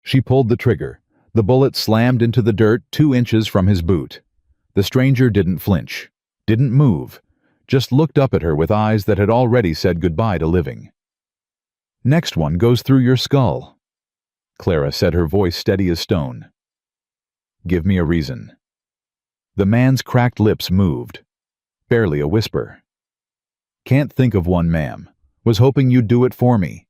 She pulled the trigger. The bullet slammed into the dirt 2 inches from his boot. The stranger didn't flinch, didn't move, just looked up at her with eyes that had already said goodbye to living. "Next one goes through your skull," Clara said, her voice steady as stone. "Give me a reason." The man's cracked lips moved. Barely a whisper. "Can't think of one, ma'am. Was hoping you'd do it for me."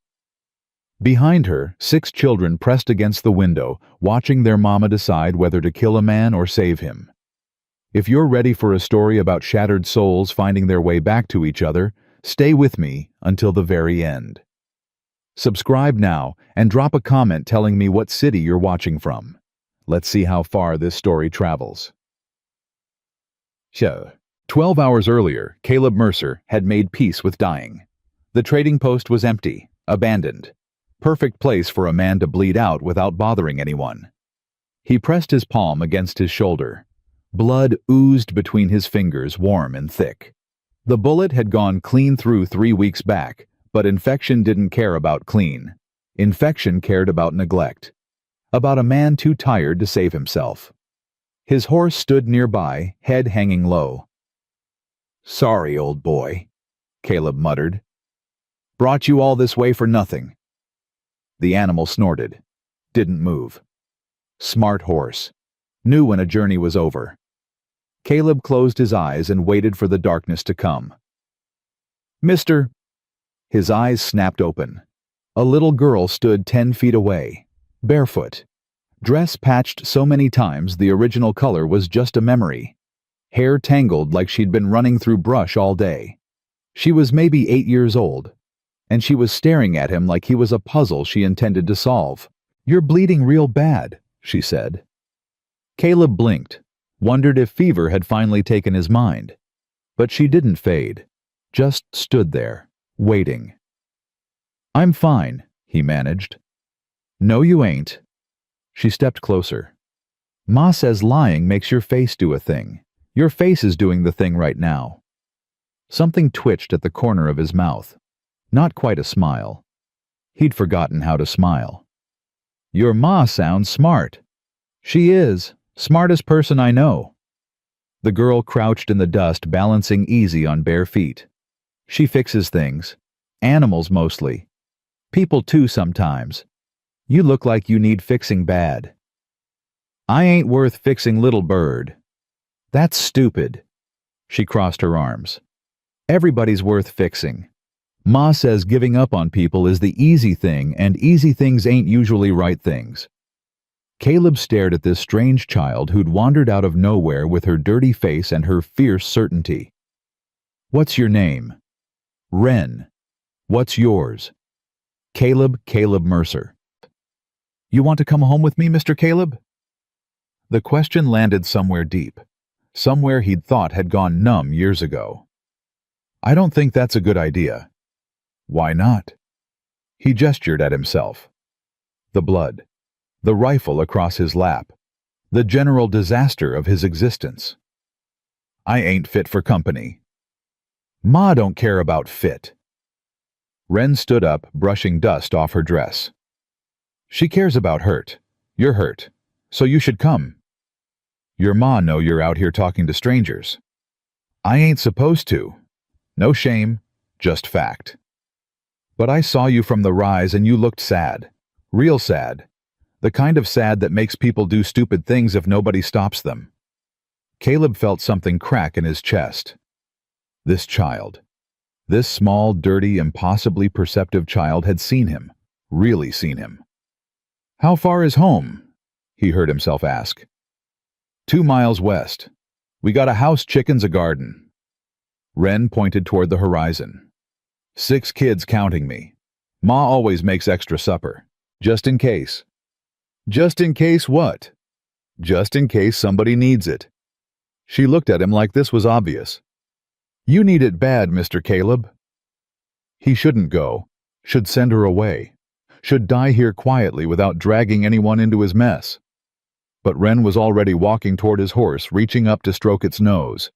Behind her, 6 children pressed against the window, watching their mama decide whether to kill a man or save him. If you're ready for a story about shattered souls finding their way back to each other, stay with me until the very end. Subscribe now and drop a comment telling me what city you're watching from. Let's see how far this story travels. 12 hours earlier, Caleb Mercer had made peace with dying. The trading post was empty, abandoned. Perfect place for a man to bleed out without bothering anyone. He pressed his palm against his shoulder. Blood oozed between his fingers, warm and thick. The bullet had gone clean through 3 weeks back, but infection didn't care about clean. Infection cared about neglect. About a man too tired to save himself. His horse stood nearby, head hanging low. "Sorry, old boy," Caleb muttered. "Brought you all this way for nothing." The animal snorted. Didn't move. Smart horse. Knew when a journey was over. Caleb closed his eyes and waited for the darkness to come. "Mister..." His eyes snapped open. A little girl stood 10 feet away, barefoot. Dress patched so many times the original color was just a memory. Hair tangled like she'd been running through brush all day. She was maybe 8 years old, and she was staring at him like he was a puzzle she intended to solve. "You're bleeding real bad," she said. Caleb blinked, wondered if fever had finally taken his mind. But she didn't fade, just stood there, waiting. "I'm fine," he managed. "No, you ain't." She stepped closer. "Ma says lying makes your face do a thing. Your face is doing the thing right now." Something twitched at the corner of his mouth. Not quite a smile. He'd forgotten how to smile. "Your ma sounds smart." "She is. Smartest person I know." The girl crouched in the dust, balancing easy on bare feet. "She fixes things. Animals mostly. People too sometimes. You look like you need fixing bad." "I ain't worth fixing, little bird." "That's stupid." She crossed her arms. "Everybody's worth fixing. Ma says giving up on people is the easy thing, and easy things ain't usually right things." Caleb stared at this strange child who'd wandered out of nowhere with her dirty face and her fierce certainty. "What's your name?" "Wren." "What's yours?" "Caleb Mercer." "You want to come home with me, Mr. Caleb?" The question landed somewhere deep, somewhere he'd thought had gone numb years ago. "I don't think that's a good idea." "Why not?" He gestured at himself. The blood. The rifle across his lap. The general disaster of his existence. "I ain't fit for company." "Ma don't care about fit." Wren stood up, brushing dust off her dress. "She cares about hurt. You're hurt. So you should come. Your ma know you're out here talking to strangers." "I ain't supposed to." "No shame. Just fact." "But I saw you from the rise and you looked sad. Real sad. The kind of sad that makes people do stupid things if nobody stops them." Caleb felt something crack in his chest. This child. This small, dirty, impossibly perceptive child had seen him. Really seen him. "How far is home?" he heard himself ask. 2 miles west. We got a house, chickens, a garden." Wren pointed toward the horizon. 6 kids counting me. Ma always makes extra supper. Just in case." "Just in case what?" "Just in case somebody needs it." She looked at him like this was obvious. "You need it bad, Mr. Caleb." He shouldn't go. Should send her away. Should die here quietly without dragging anyone into his mess. But Wren was already walking toward his horse, reaching up to stroke its nose.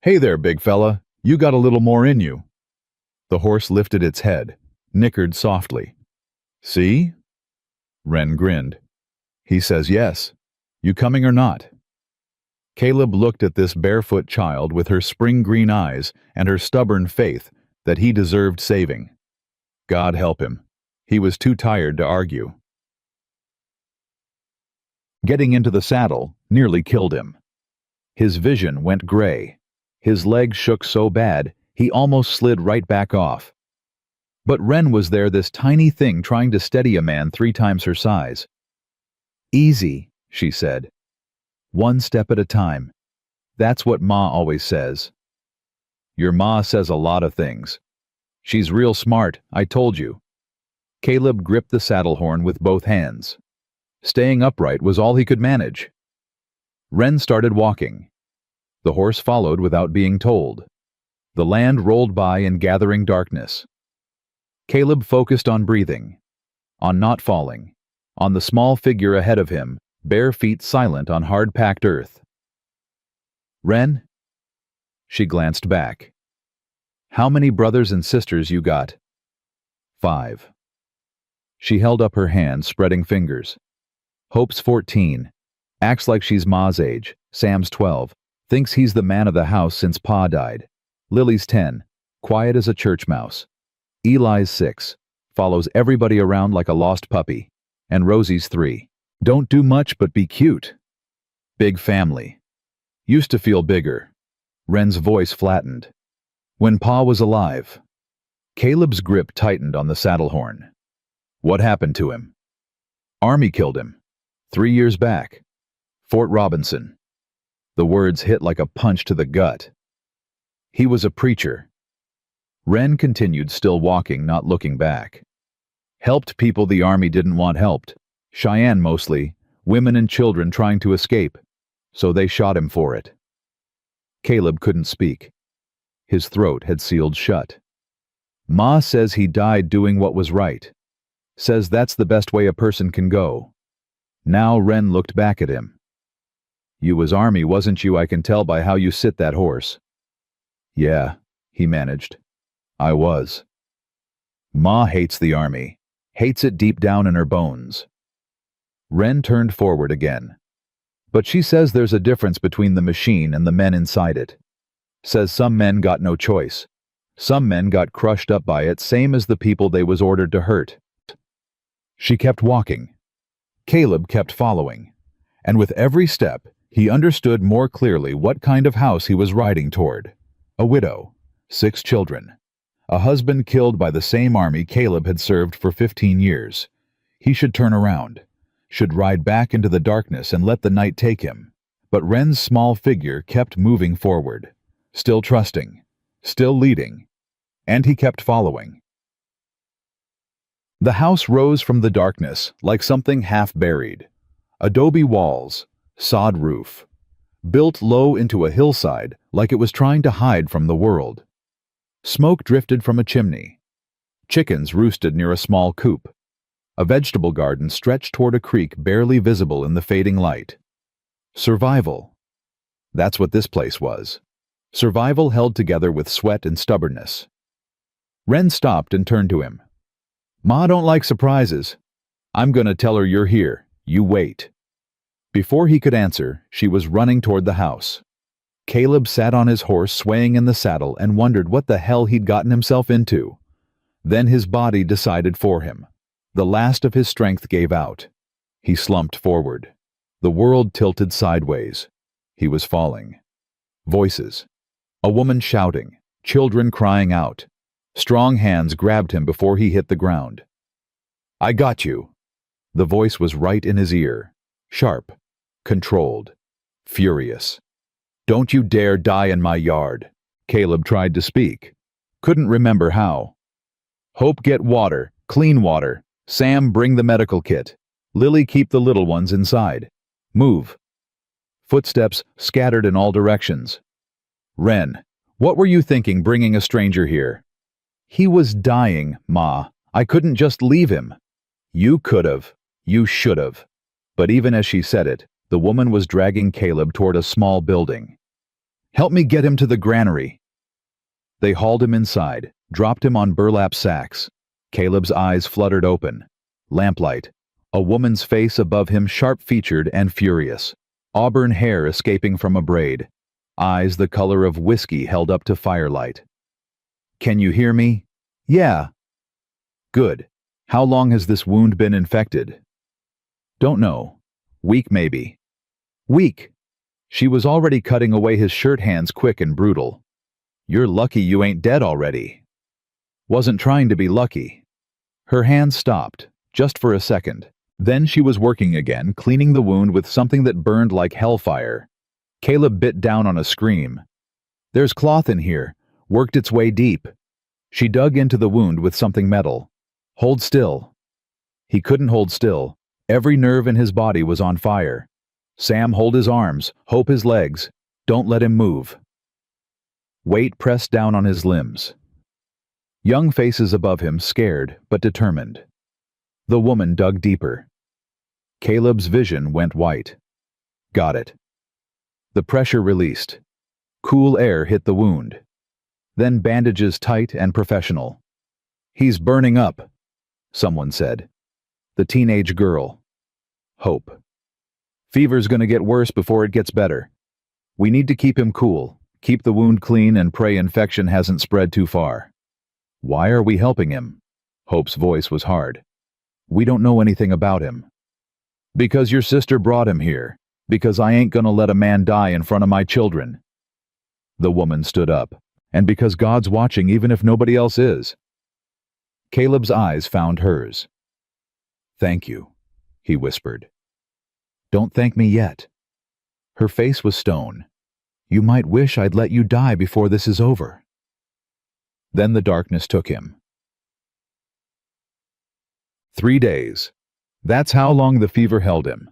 "Hey there, big fella. You got a little more in you." The horse lifted its head, nickered softly. "See?" Ren grinned. He says yes. You coming or not? Caleb looked at this barefoot child with her spring green eyes and her stubborn faith that he deserved saving. God help him. He was too tired to argue. Getting into the saddle nearly killed him. His vision went gray. His legs shook so bad he almost slid right back off. But Ren was there, this tiny thing trying to steady a man 3 times her size. Easy, she said. 1 step at a time. That's what Ma always says. Your Ma says a lot of things. She's real smart, I told you. Caleb gripped the saddle horn with both hands. Staying upright was all he could manage. Ren started walking. The horse followed without being told. The land rolled by in gathering darkness. Caleb focused on breathing, on not falling, on the small figure ahead of him, bare feet silent on hard-packed earth. Ren? She glanced back. How many brothers and sisters you got? 5. She held up her hand, spreading fingers. Hope's 14. Acts like she's Ma's age. Sam's 12. Thinks he's the man of the house since Pa died. Lily's 10. Quiet as a church mouse. Eli's 6. Follows everybody around like a lost puppy. And Rosie's 3. Don't do much but be cute. Big family. Used to feel bigger. Ren's voice flattened. When Pa was alive. Caleb's grip tightened on the saddle horn. What happened to him? Army killed him. 3 years back. Fort Robinson. The words hit like a punch to the gut. He was a preacher. Ren continued, still walking, not looking back. Helped people the Army didn't want helped. Cheyenne mostly, women and children trying to escape. So they shot him for it. Caleb couldn't speak. His throat had sealed shut. Ma says he died doing what was right. Says that's the best way a person can go. Now Ren looked back at him. You was Army, wasn't you? I can tell by how you sit that horse. Yeah, he managed. I was. Ma hates the Army. Hates it deep down in her bones. Ren turned forward again. But she says there's a difference between the machine and the men inside it. Says some men got no choice. Some men got crushed up by it, same as the people they was ordered to hurt. She kept walking. Caleb kept following. And with every step, he understood more clearly what kind of house he was riding toward. A widow, 6 children. A husband killed by the same Army Caleb had served for 15 years. He should turn around. Should ride back into the darkness and let the night take him. But Ren's small figure kept moving forward. Still trusting. Still leading. And he kept following. The house rose from the darkness like something half buried. Adobe walls, sod roof. Built low into a hillside like it was trying to hide from the world. Smoke drifted from a chimney. Chickens roosted near a small coop. A vegetable garden stretched toward a creek barely visible in the fading light. Survival. That's what this place was. Survival held together with sweat and stubbornness. Ren stopped and turned to him. Ma don't like surprises. I'm gonna tell her you're here. You wait. Before he could answer, she was running toward the house. Caleb sat on his horse, swaying in the saddle, and wondered what the hell he'd gotten himself into. Then his body decided for him. The last of his strength gave out. He slumped forward. The world tilted sideways. He was falling. Voices. A woman shouting. Children crying out. Strong hands grabbed him before he hit the ground. I got you. The voice was right in his ear. Sharp. Controlled. Furious. Don't you dare die in my yard. Caleb tried to speak. Couldn't remember how. Hope, get water. Clean water. Sam, bring the medical kit. Lily, keep the little ones inside. Move. Footsteps scattered in all directions. Ren, what were you thinking bringing a stranger here? He was dying, Ma. I couldn't just leave him. You could've. You should've. But even as she said it, the woman was dragging Caleb toward a small building. Help me get him to the granary. They hauled him inside, dropped him on burlap sacks. Caleb's eyes fluttered open. Lamplight. A woman's face above him, sharp-featured and furious. Auburn hair escaping from a braid. Eyes the color of whiskey held up to firelight. "Can you hear me?" "Yeah." "Good. How long has this wound been infected?" "Don't know. Week maybe." "Week." She was already cutting away his shirt, hands quick and brutal. "You're lucky you ain't dead already." "Wasn't trying to be lucky." Her hands stopped, just for a second. Then she was working again, cleaning the wound with something that burned like hellfire. Caleb bit down on a scream. "There's cloth in here," worked its way deep. She dug into the wound with something metal. "Hold still." He couldn't hold still. Every nerve in his body was on fire. "Sam, hold his arms, hope his legs. Don't let him move." Weight pressed down on his limbs. Young faces above him, scared but determined. The woman dug deeper. Caleb's vision went white. Got it. The pressure released. Cool air hit the wound. Then bandages tight and professional. "He's burning up," someone said. The teenage girl. Hope. "Fever's gonna get worse before it gets better. We need to keep him cool, keep the wound clean, and pray infection hasn't spread too far." "Why are we helping him?" Hope's voice was hard. "We don't know anything about him." "Because your sister brought him here. Because I ain't gonna let a man die in front of my children." The woman stood up. "And because God's watching even if nobody else is." Caleb's eyes found hers. "Thank you," he whispered. "Don't thank me yet." Her face was stone. "You might wish I'd let you die before this is over." Then the darkness took him. 3 days. That's how long the fever held him.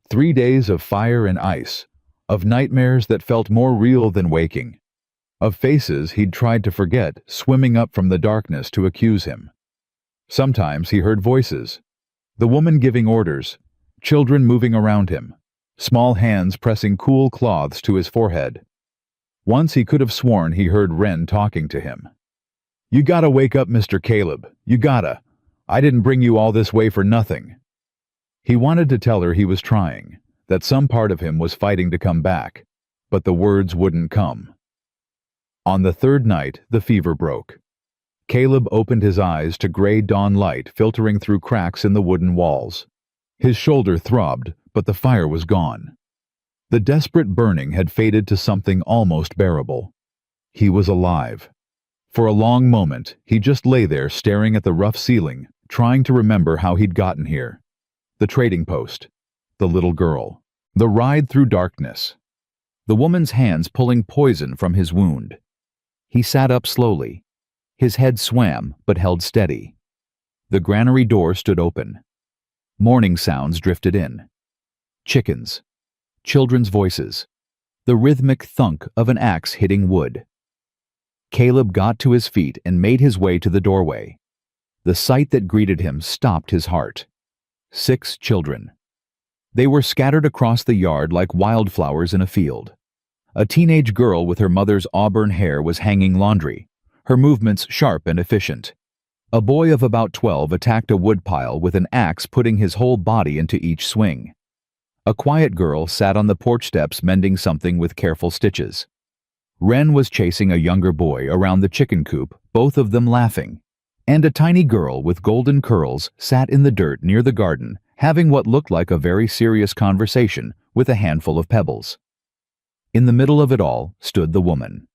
3 days of fire and ice, of nightmares that felt more real than waking, of faces he'd tried to forget swimming up from the darkness to accuse him. Sometimes he heard voices, the woman giving orders, children moving around him, small hands pressing cool cloths to his forehead. Once he could have sworn he heard Wren talking to him. "You gotta wake up, Mr. Caleb. You gotta. I didn't bring you all this way for nothing." He wanted to tell her he was trying, that some part of him was fighting to come back, but the words wouldn't come. On the third night, the fever broke. Caleb opened his eyes to gray dawn light filtering through cracks in the wooden walls. His shoulder throbbed, but the fire was gone. The desperate burning had faded to something almost bearable. He was alive. For a long moment, he just lay there staring at the rough ceiling, trying to remember how he'd gotten here. The trading post, the little girl, the ride through darkness, the woman's hands pulling poison from his wound. He sat up slowly. His head swam, but held steady. The granary door stood open. Morning sounds drifted in. Chickens, children's voices, the rhythmic thunk of an axe hitting wood. Caleb got to his feet and made his way to the doorway. The sight that greeted him stopped his heart. 6 children. They were scattered across the yard like wildflowers in a field. A teenage girl with her mother's auburn hair was hanging laundry, her movements sharp and efficient. A boy of about 12 attacked a woodpile with an axe, putting his whole body into each swing. A quiet girl sat on the porch steps mending something with careful stitches. Wren was chasing a younger boy around the chicken coop, both of them laughing. And a tiny girl with golden curls sat in the dirt near the garden, having what looked like a very serious conversation with a handful of pebbles. In the middle of it all stood the woman.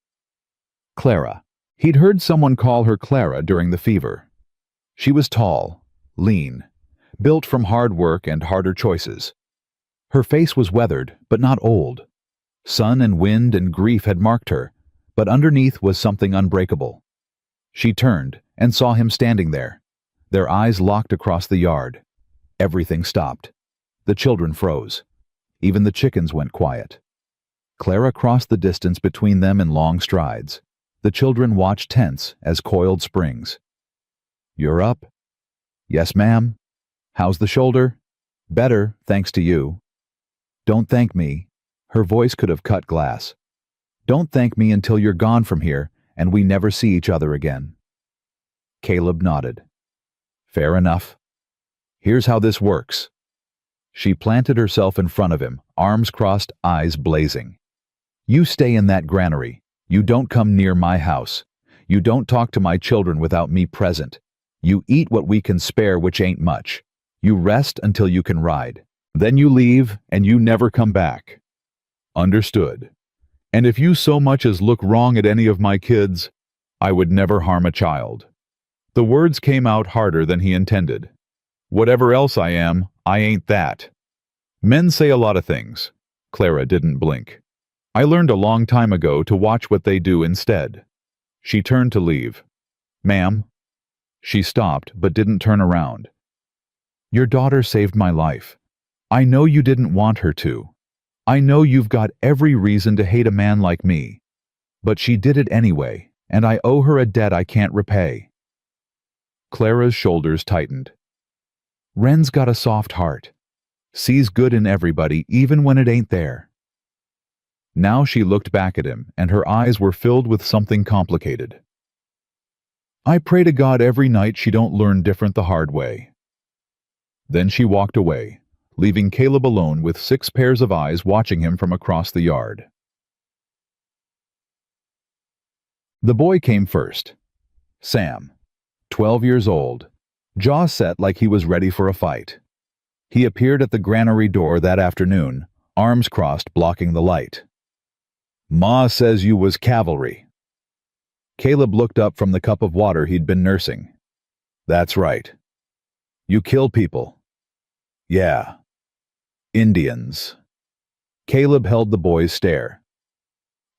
Clara. He'd heard someone call her Clara during the fever. She was tall, lean, built from hard work and harder choices. Her face was weathered, but not old. Sun and wind and grief had marked her, but underneath was something unbreakable. She turned and saw him standing there. Their eyes locked across the yard. Everything stopped. The children froze. Even the chickens went quiet. Clara crossed the distance between them in long strides. The children watched tense as coiled springs. "You're up?" "Yes, ma'am." "How's the shoulder?" "Better, thanks to you." "Don't thank me." Her voice could have cut glass. "Don't thank me until you're gone from here and we never see each other again." Caleb nodded. "Fair enough. Here's how this works." She planted herself in front of him, arms crossed, eyes blazing. You stay in that granary. You don't come near my house. You don't talk to my children without me present. You eat what we can spare, which ain't much. You rest until you can ride. Then you leave, and you never come back. Understood. And if you so much as look wrong at any of my kids, I would never harm a child. The words came out harder than he intended. Whatever else I am, I ain't that. Men say a lot of things. Clara didn't blink. I learned a long time ago to watch what they do instead. She turned to leave. Ma'am? She stopped, but didn't turn around. Your daughter saved my life. I know you didn't want her to. I know you've got every reason to hate a man like me. But she did it anyway, and I owe her a debt I can't repay. Clara's shoulders tightened. Wren's got a soft heart. Sees good in everybody, even when it ain't there. Now she looked back at him, and her eyes were filled with something complicated. I pray to God every night she don't learn different the hard way. Then she walked away, leaving Caleb alone with 6 pairs of eyes watching him from across the yard. The boy came first. Sam, 12 years old, jaw set like he was ready for a fight. He appeared at the granary door that afternoon, arms crossed blocking the light. Ma says you was cavalry. Caleb looked up from the cup of water he'd been nursing. That's right. You kill people. Yeah. Indians. Caleb held the boy's stare.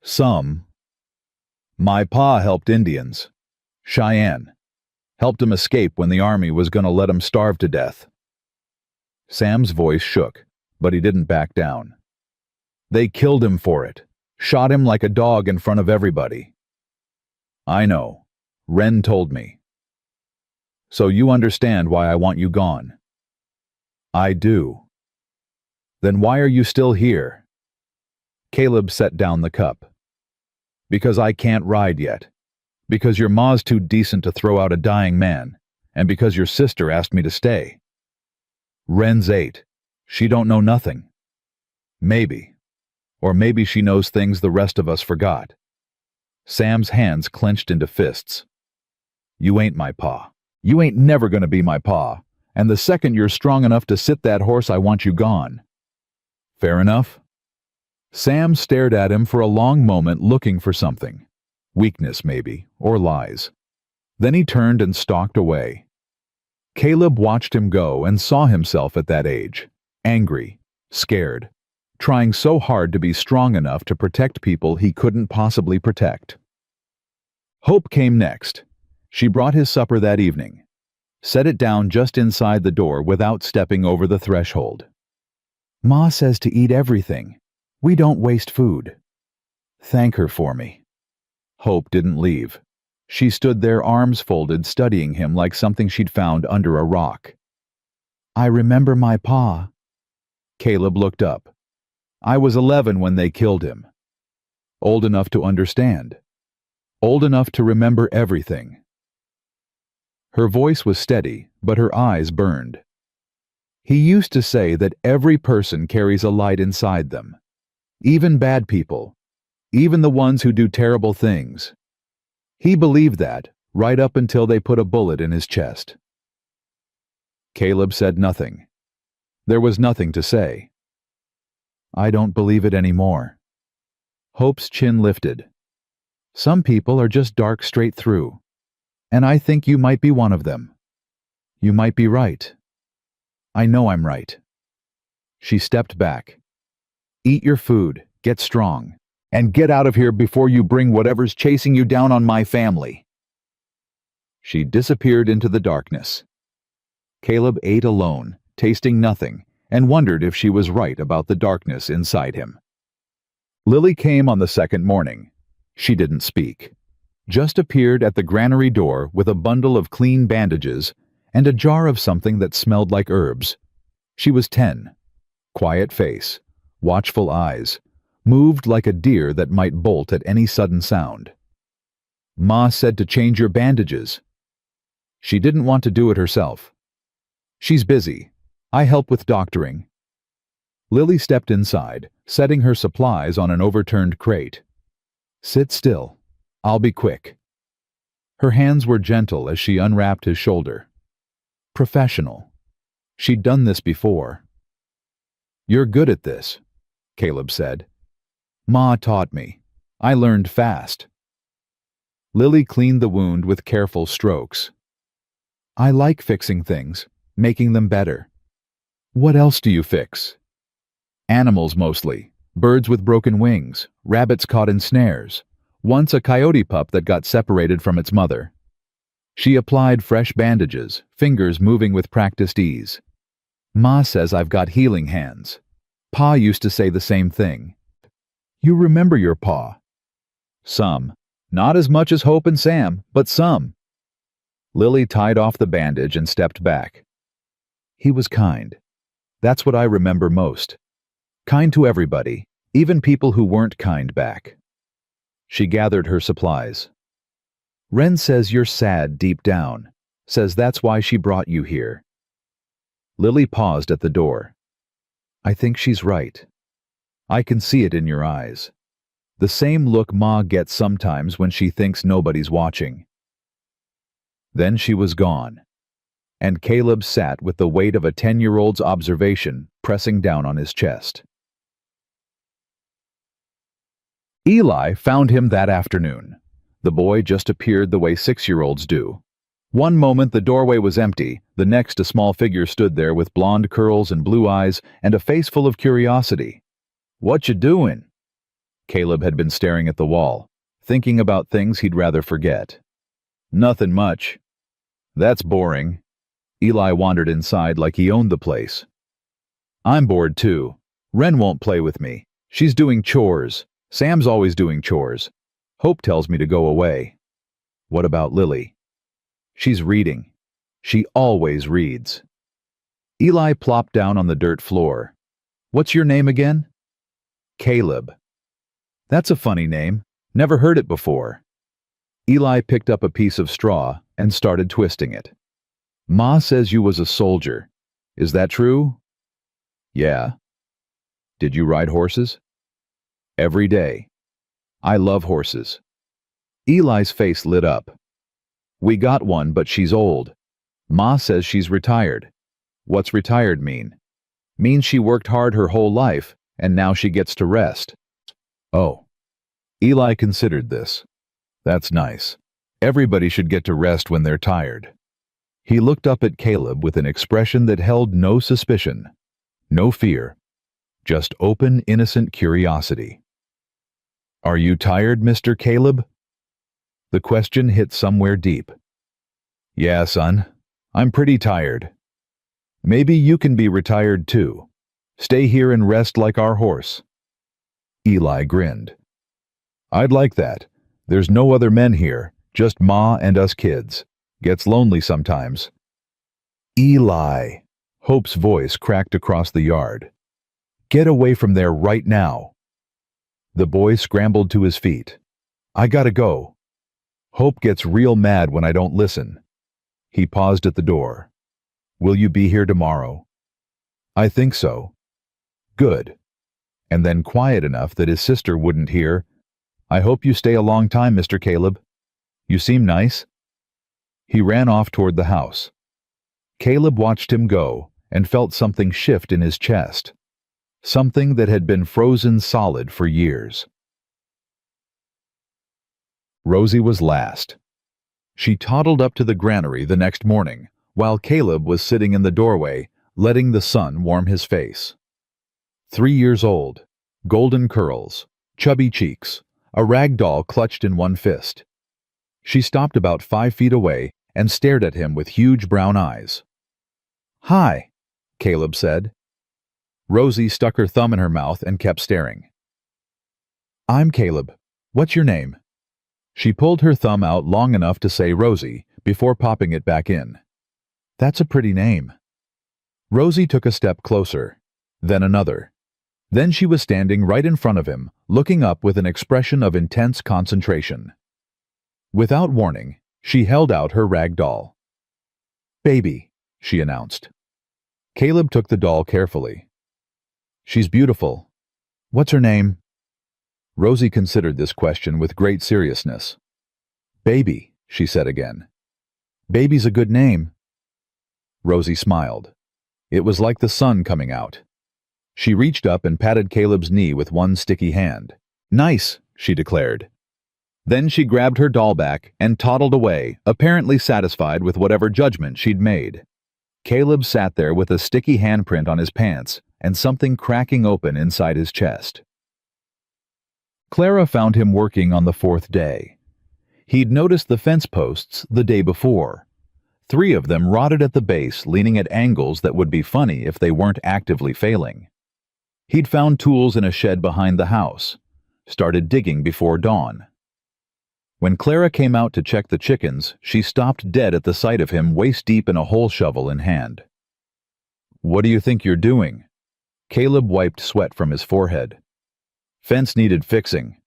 Some. My pa helped Indians. Cheyenne. Helped him escape when the army was gonna let him starve to death. Sam's voice shook, but he didn't back down. They killed him for it. Shot him like a dog in front of everybody. I know. Wren told me. So you understand why I want you gone? I do. Then why are you still here? Caleb set down the cup. Because I can't ride yet. Because your ma's too decent to throw out a dying man, and because your sister asked me to stay. Wren's 8. She don't know nothing. Maybe. Or maybe she knows things the rest of us forgot. Sam's hands clenched into fists. You ain't my pa. You ain't never gonna be my pa, and the second you're strong enough to sit that horse, I want you gone. Fair enough? Sam stared at him for a long moment, looking for something. Weakness, maybe, or lies. Then he turned and stalked away. Caleb watched him go and saw himself at that age, angry, scared, trying so hard to be strong enough to protect people he couldn't possibly protect. Hope came next. She brought his supper that evening, set it down just inside the door without stepping over the threshold. Ma says to eat everything. We don't waste food. Thank her for me. Hope didn't leave. She stood there, arms folded, studying him like something she'd found under a rock. I remember my pa. Caleb looked up. I was 11 when they killed him. Old enough to understand. Old enough to remember everything. Her voice was steady, but her eyes burned. He used to say that every person carries a light inside them. Even bad people. Even the ones who do terrible things. He believed that, right up until they put a bullet in his chest. Caleb said nothing. There was nothing to say. I don't believe it anymore. Hope's chin lifted. Some people are just dark straight through. And I think you might be one of them. You might be right. I know I'm right. She stepped back. Eat your food, get strong, and get out of here before you bring whatever's chasing you down on my family. She disappeared into the darkness. Caleb ate alone, tasting nothing, and wondered if she was right about the darkness inside him. Lily came on the second morning. She didn't speak. Just appeared at the granary door with a bundle of clean bandages and a jar of something that smelled like herbs. She was 10. Quiet face, watchful eyes, moved like a deer that might bolt at any sudden sound. Ma said to change your bandages. She didn't want to do it herself. She's busy. I help with doctoring. Lily stepped inside, setting her supplies on an overturned crate. "Sit still. I'll be quick." Her hands were gentle as she unwrapped his shoulder. Professional. She'd done this before. "You're good at this," Caleb said. "Ma taught me. I learned fast." Lily cleaned the wound with careful strokes. "I like fixing things, making them better." "What else do you fix?" "Animals mostly. Birds with broken wings, rabbits caught in snares. Once a coyote pup that got separated from its mother." She applied fresh bandages, fingers moving with practiced ease. "Ma says I've got healing hands. Pa used to say the same thing." "You remember your pa?" "Some. Not as much as Hope and Sam, but some." Lily tied off the bandage and stepped back. "He was kind. That's what I remember most. Kind to everybody, even people who weren't kind back." She gathered her supplies. "Ren says you're sad deep down. Says that's why she brought you here." Lily paused at the door. "I think she's right. I can see it in your eyes. The same look Ma gets sometimes when she thinks nobody's watching." Then she was gone, and Caleb sat with the weight of a 10-year-old's observation pressing down on his chest. Eli found him that afternoon. The boy just appeared the way 6-year-olds do. One moment the doorway was empty, the next a small figure stood there with blonde curls and blue eyes and a face full of curiosity. "What you doing?" Caleb had been staring at the wall, thinking about things he'd rather forget. "Nothing much." "That's boring." Eli wandered inside like he owned the place. "I'm bored too. Ren won't play with me. She's doing chores. Sam's always doing chores. Hope tells me to go away." "What about Lily?" "She's reading. She always reads." Eli plopped down on the dirt floor. "What's your name again?" "Caleb." "That's a funny name. Never heard it before." Eli picked up a piece of straw and started twisting it. "Ma says you was a soldier. Is that true?" "Yeah." "Did you ride horses?" "Every day. I love horses." Eli's face lit up. "We got one, but she's old. Ma says she's retired." "What's retired mean?" "Means she worked hard her whole life, and now she gets to rest." "Oh." Eli considered this. "That's nice. Everybody should get to rest when they're tired." He looked up at Caleb with an expression that held no suspicion, no fear, just open, innocent curiosity. "Are you tired, Mr. Caleb?" The question hit somewhere deep. "Yeah, son. I'm pretty tired." "Maybe you can be retired too. Stay here and rest like our horse." Eli grinned. "I'd like that. There's no other men here, just Ma and us kids. Gets lonely sometimes." "Eli!" Hope's voice cracked across the yard. "Get away from there right now." The boy scrambled to his feet. "I gotta go. Hope gets real mad when I don't listen." He paused at the door. "Will you be here tomorrow?" "I think so." "Good." And then quiet enough that his sister wouldn't hear, "I hope you stay a long time, Mr. Caleb. You seem nice." He ran off toward the house. Caleb watched him go and felt something shift in his chest. Something that had been frozen solid for years. Rosie was last. She toddled up to the granary the next morning, while Caleb was sitting in the doorway, letting the sun warm his face. 3 years old, golden curls, chubby cheeks, a rag doll clutched in one fist. She stopped about 5 feet away and stared at him with huge brown eyes. "Hi," Caleb said. Rosie stuck her thumb in her mouth and kept staring. "I'm Caleb. What's your name?" She pulled her thumb out long enough to say Rosie before popping it back in. "That's a pretty name." Rosie took a step closer, then another. Then she was standing right in front of him, looking up with an expression of intense concentration. Without warning, she held out her rag doll. "Baby," she announced. Caleb took the doll carefully. She's beautiful. What's her name? Rosie considered this question with great seriousness. Baby, she said again. Baby's a good name. Rosie smiled. It was like the sun coming out. She reached up and patted Caleb's knee with one sticky hand. Nice, she declared. Then she grabbed her doll back and toddled away, apparently satisfied with whatever judgment she'd made. Caleb sat there with a sticky handprint on his pants and something cracking open inside his chest. Clara found him working on the fourth day. He'd noticed the fence posts the day before. 3 of them rotted at the base, leaning at angles that would be funny if they weren't actively failing. He'd found tools in a shed behind the house, started digging before dawn. When Clara came out to check the chickens, she stopped dead at the sight of him waist-deep in a hole shovel in hand. What do you think you're doing? Caleb wiped sweat from his forehead. Fence needed fixing.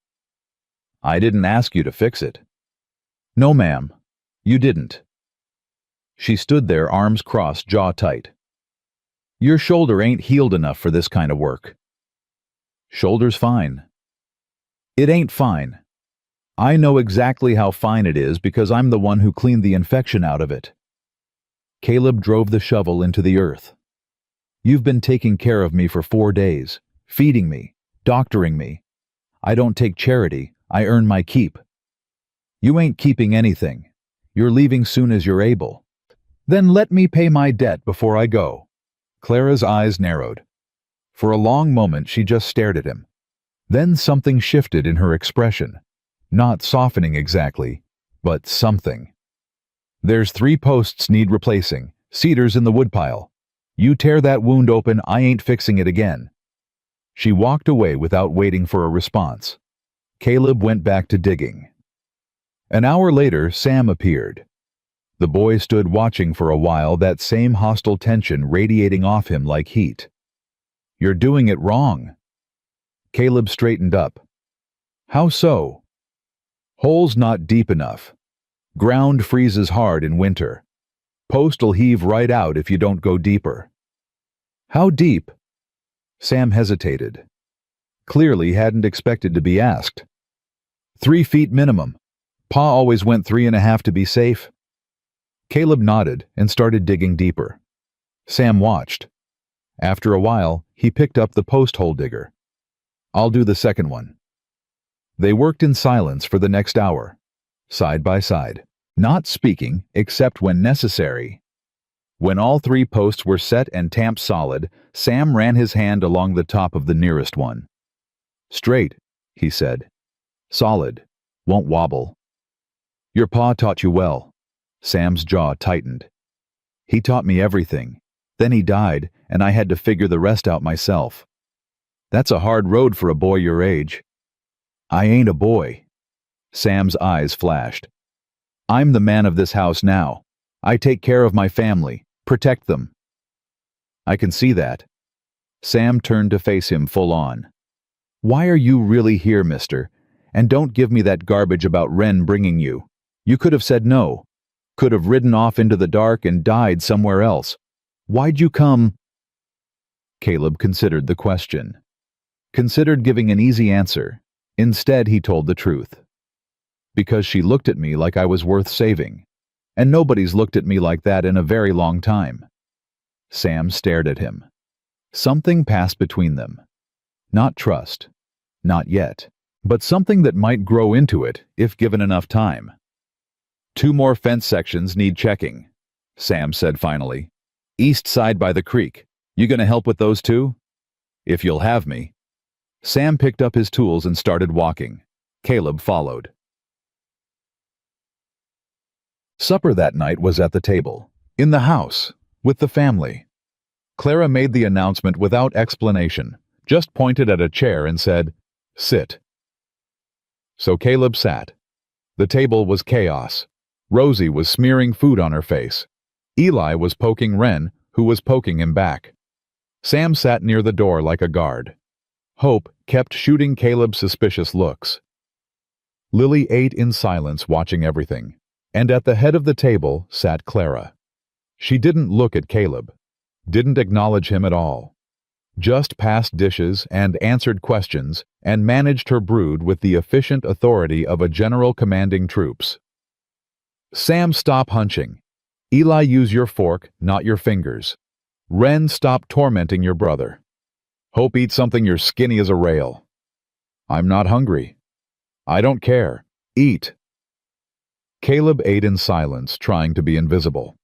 I didn't ask you to fix it. No, ma'am. You didn't. She stood there, arms crossed, jaw tight. Your shoulder ain't healed enough for this kind of work. Shoulder's fine. It ain't fine. I know exactly how fine it is because I'm the one who cleaned the infection out of it. Caleb drove the shovel into the earth. You've been taking care of me for 4 days, feeding me, doctoring me. I don't take charity, I earn my keep. You ain't keeping anything. You're leaving soon as you're able. Then let me pay my debt before I go. Clara's eyes narrowed. For a long moment she just stared at him. Then something shifted in her expression. Not softening exactly, but something. There's 3 posts need replacing, cedars in the woodpile. You tear that wound open, I ain't fixing it again. She walked away without waiting for a response. Caleb went back to digging. An hour later, Sam appeared. The boy stood watching for a while, that same hostile tension radiating off him like heat. You're doing it wrong. Caleb straightened up. How so? Hole's not deep enough. Ground freezes hard in winter. Post'll heave right out if you don't go deeper. How deep? Sam hesitated. Clearly hadn't expected to be asked. 3 feet minimum. Pa always went 3.5 to be safe. Caleb nodded and started digging deeper. Sam watched. After a while, he picked up the post hole digger. I'll do the second one. They worked in silence for the next hour, side by side, not speaking except when necessary. When all 3 posts were set and tamped solid, Sam ran his hand along the top of the nearest one. Straight, he said. Solid. Won't wobble. Your pa taught you well. Sam's jaw tightened. He taught me everything. Then he died, and I had to figure the rest out myself. That's a hard road for a boy your age. I ain't a boy. Sam's eyes flashed. I'm the man of this house now. I take care of my family, protect them. I can see that. Sam turned to face him full on. Why are you really here, mister? And don't give me that garbage about Wren bringing you. You could have said no. Could have ridden off into the dark and died somewhere else. Why'd you come? Caleb considered the question. Considered giving an easy answer. Instead, he told the truth. Because she looked at me like I was worth saving. And nobody's looked at me like that in a very long time. Sam stared at him. Something passed between them. Not trust. Not yet. But something that might grow into it if given enough time. 2 more fence sections need checking, Sam said finally. East side by the creek. You gonna help with those 2? If you'll have me. Sam picked up his tools and started walking. Caleb followed. Supper that night was at the table, in the house, with the family. Clara made the announcement without explanation, just pointed at a chair and said, "Sit." So Caleb sat. The table was chaos. Rosie was smearing food on her face. Eli was poking Wren, who was poking him back. Sam sat near the door like a guard. Hope kept shooting Caleb suspicious looks. Lily ate in silence, watching everything, and at the head of the table sat Clara. She didn't look at Caleb, didn't acknowledge him at all. just passed dishes and answered questions and managed her brood with the efficient authority of a general commanding troops. Sam, stop hunching. Eli, use your fork, not your fingers. Ren, stop tormenting your brother. Hope, eat something, you're skinny as a rail. I'm not hungry. I don't care. Eat. Caleb ate in silence, trying to be invisible.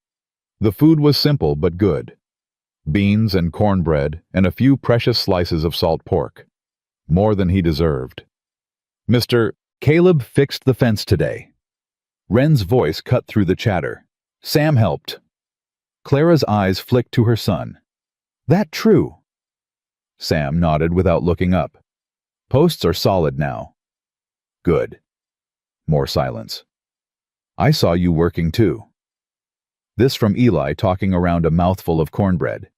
The food was simple but good. Beans and cornbread and a few precious slices of salt pork. More than he deserved. Caleb fixed the fence today. Ren's voice cut through the chatter. Sam helped. Clara's eyes flicked to her son. That true? Sam nodded without looking up. Posts are solid now. Good. More silence. I saw you working too. This from Eli, talking around a mouthful of cornbread.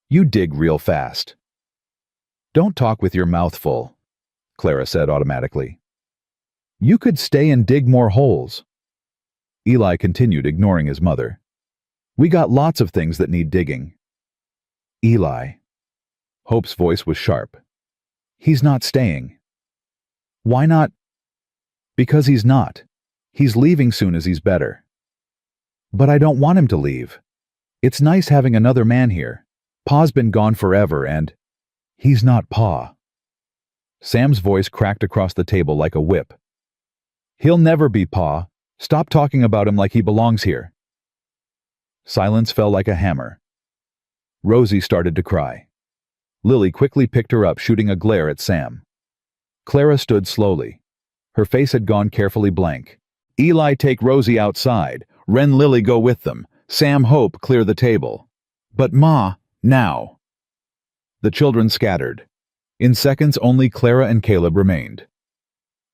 You dig real fast. Don't talk with your mouth full, Clara said automatically. You could stay and dig more holes. Eli continued, ignoring his mother. We got lots of things that need digging. Eli. Hope's voice was sharp. He's not staying. Why not? Because he's not. He's leaving soon as he's better. But I don't want him to leave. It's nice having another man here. Pa's been gone forever and he's not Pa. Sam's voice cracked across the table like a whip. He'll never be Pa. Stop talking about him like he belongs here. Silence fell like a hammer. Rosie started to cry. Lily quickly picked her up, shooting a glare at Sam. Clara stood slowly. Her face had gone carefully blank. Eli, take Rosie outside. Ren, Lily, go with them. Sam, Hope, clear the table. But Ma, now. The children scattered. In seconds, only Clara and Caleb remained.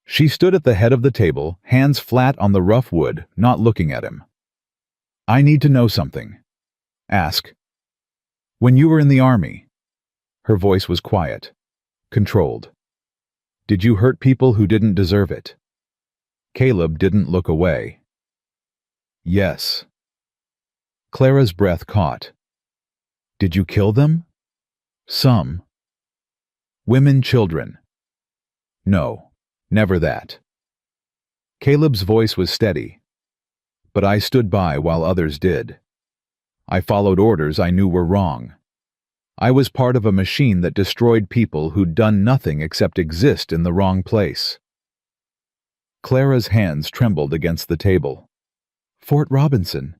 She stood at the head of the table, hands flat on the rough wood, not looking at him. I need to know something. Ask. When you were in the army. Her voice was quiet, controlled. Did you hurt people who didn't deserve it? Caleb didn't look away. Yes. Clara's breath caught. Did you kill them? Some. Women, children. No, never that. Caleb's voice was steady. But I stood by while others did. I followed orders I knew were wrong. I was part of a machine that destroyed people who'd done nothing except exist in the wrong place. Clara's hands trembled against the table. Fort Robinson.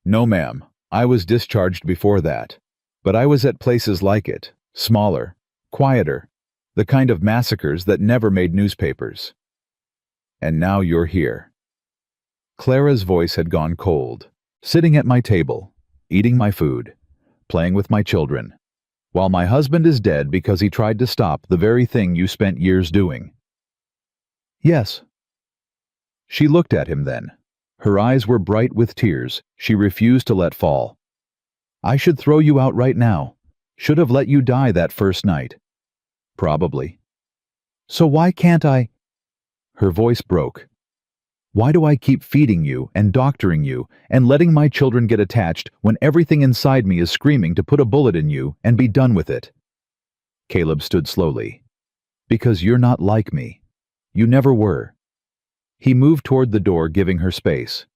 No, ma'am. I was discharged before that. But I was at places like it, smaller, quieter, the kind of massacres that never made newspapers. And now you're here. Clara's voice had gone cold, sitting at my table, eating my food, playing with my children, while my husband is dead because he tried to stop the very thing you spent years doing. Yes. She looked at him then. Her eyes were bright with tears she refused to let fall. I should throw you out right now. Should have let you die that first night. Probably. So why can't I? Her voice broke. Why do I keep feeding you and doctoring you and letting my children get attached when everything inside me is screaming to put a bullet in you and be done with it? Caleb stood slowly. Because you're not like me. You never were. He moved toward the door, giving her space.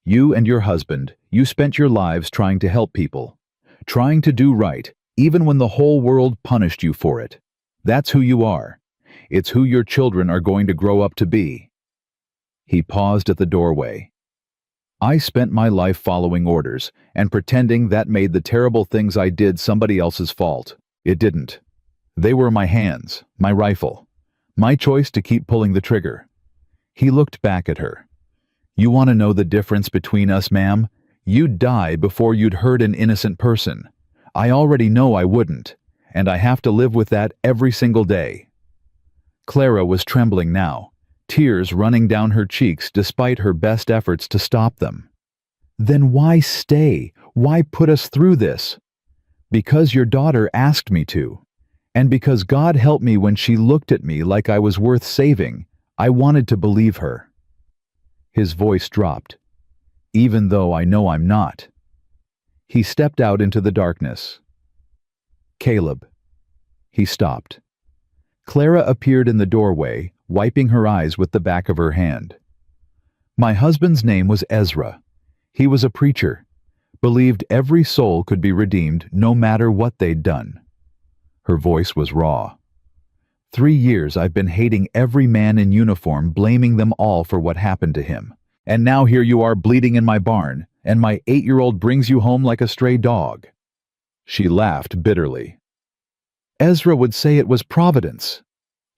You and your husband, you spent your lives trying to help people, trying to do right, even when the whole world punished you for it. That's who you are. It's who your children are going to grow up to be. He paused at the doorway. I spent my life following orders and pretending that made the terrible things I did somebody else's fault. It didn't. They were my hands, my rifle, my choice to keep pulling the trigger. He looked back at her. You want to know the difference between us, ma'am? You'd die before you'd hurt an innocent person. I already know I wouldn't, and I have to live with that every single day. Clara was trembling now, tears running down her cheeks despite her best efforts to stop them. Then why stay? Why put us through this? Because your daughter asked me to. And because God helped me when she looked at me like I was worth saving, I wanted to believe her. His voice dropped. Even though I know I'm not. He stepped out into the darkness. Caleb, He stopped. Clara appeared in the doorway, wiping her eyes with the back of her hand. My husband's name was Ezra. He was a preacher, believed every soul could be redeemed no matter what they'd done. Her voice was raw. 3 years I've been hating every man in uniform, blaming them all for what happened to him. And now here you are bleeding in my barn, and my 8-year-old brings you home like a stray dog. She laughed bitterly. Ezra would say it was providence.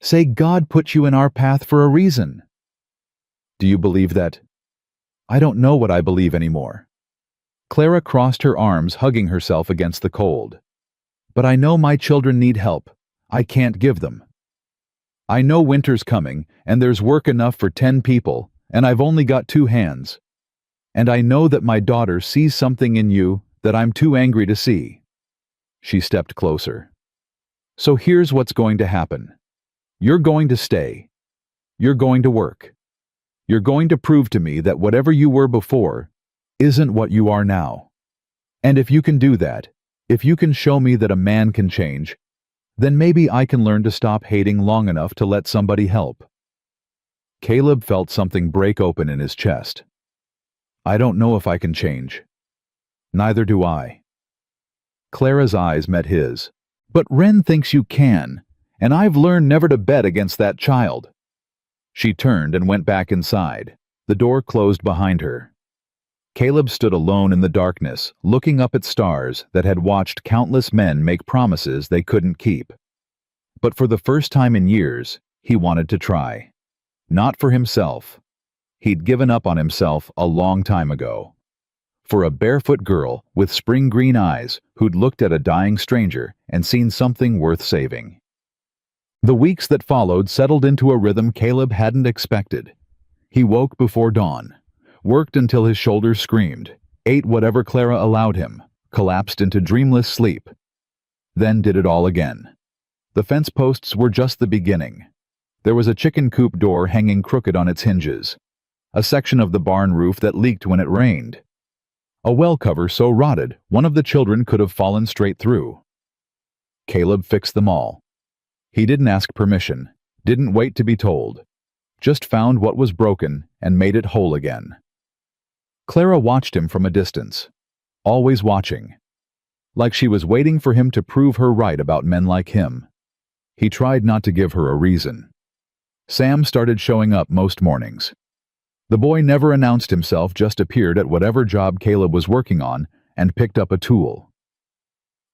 Say God put you in our path for a reason. Do you believe that? I don't know what I believe anymore. Clara crossed her arms, hugging herself against the cold. But I know my children need help. I can't give them. I know winter's coming, and there's work enough for 10 people, and I've only got 2 hands. And I know that my daughter sees something in you that I'm too angry to see. She stepped closer. So here's what's going to happen. You're going to stay. You're going to work. You're going to prove to me that whatever you were before isn't what you are now. And if you can do that, if you can show me that a man can change, then maybe I can learn to stop hating long enough to let somebody help. Caleb felt something break open in his chest. I don't know if I can change. Neither do I. Clara's eyes met his. But Wren thinks you can, and I've learned never to bet against that child. She turned and went back inside. The door closed behind her. Caleb stood alone in the darkness, looking up at stars that had watched countless men make promises they couldn't keep. But for the first time in years, he wanted to try. Not for himself. He'd given up on himself a long time ago. For a barefoot girl with spring green eyes who'd looked at a dying stranger and seen something worth saving. The weeks that followed settled into a rhythm Caleb hadn't expected. He woke before dawn, worked until his shoulders screamed, ate whatever Clara allowed him, collapsed into dreamless sleep. Then did it all again. The fence posts were just the beginning. There was a chicken coop door hanging crooked on its hinges, a section of the barn roof that leaked when it rained, a well cover so rotted one of the children could have fallen straight through. Caleb fixed them all. He didn't ask permission, didn't wait to be told, just found what was broken and made it whole again. Clara watched him from a distance, always watching, like she was waiting for him to prove her right about men like him. He tried not to give her a reason. Sam started showing up most mornings. The boy never announced himself, just appeared at whatever job Caleb was working on and picked up a tool.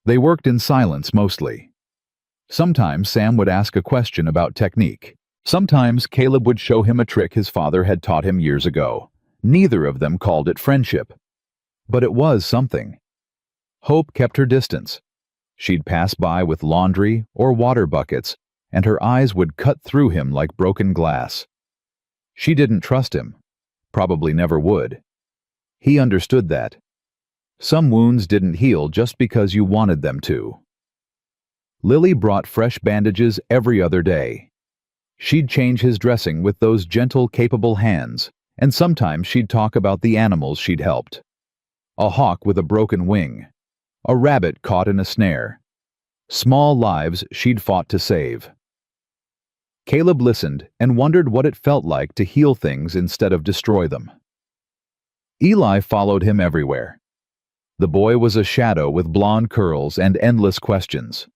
They worked in silence mostly. Sometimes Sam would ask a question about technique. Sometimes Caleb would show him a trick his father had taught him years ago. Neither of them called it friendship. But it was something. Hope kept her distance. She'd pass by with laundry or water buckets, and her eyes would cut through him like broken glass. She didn't trust him. Probably never would. He understood that. Some wounds didn't heal just because you wanted them to. Lily brought fresh bandages every other day. She'd change his dressing with those gentle, capable hands, and sometimes she'd talk about the animals she'd helped. A hawk with a broken wing, a rabbit caught in a snare, small lives she'd fought to save. Caleb listened and wondered what it felt like to heal things instead of destroy them. Eli followed him everywhere. The boy was a shadow with blonde curls and endless questions.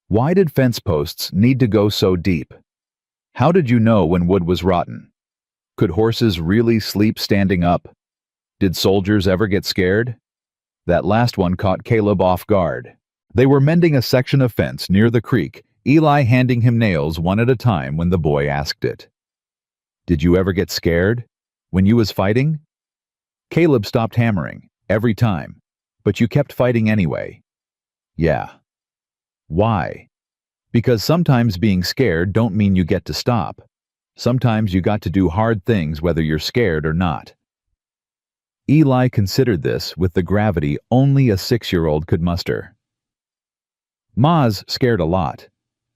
Why did fence posts need to go so deep? How did you know when wood was rotten? Could horses really sleep standing up? Did soldiers ever get scared? That last one caught Caleb off guard. They were mending a section of fence near the creek, Eli handing him nails one at a time when the boy asked it. Did you ever get scared? When you was fighting? Caleb stopped hammering, every time, but you kept fighting anyway. Yeah. Why? Because sometimes being scared don't mean you get to stop. Sometimes you got to do hard things whether you're scared or not. Eli considered this with the gravity only a 6-year-old could muster. Ma's scared a lot.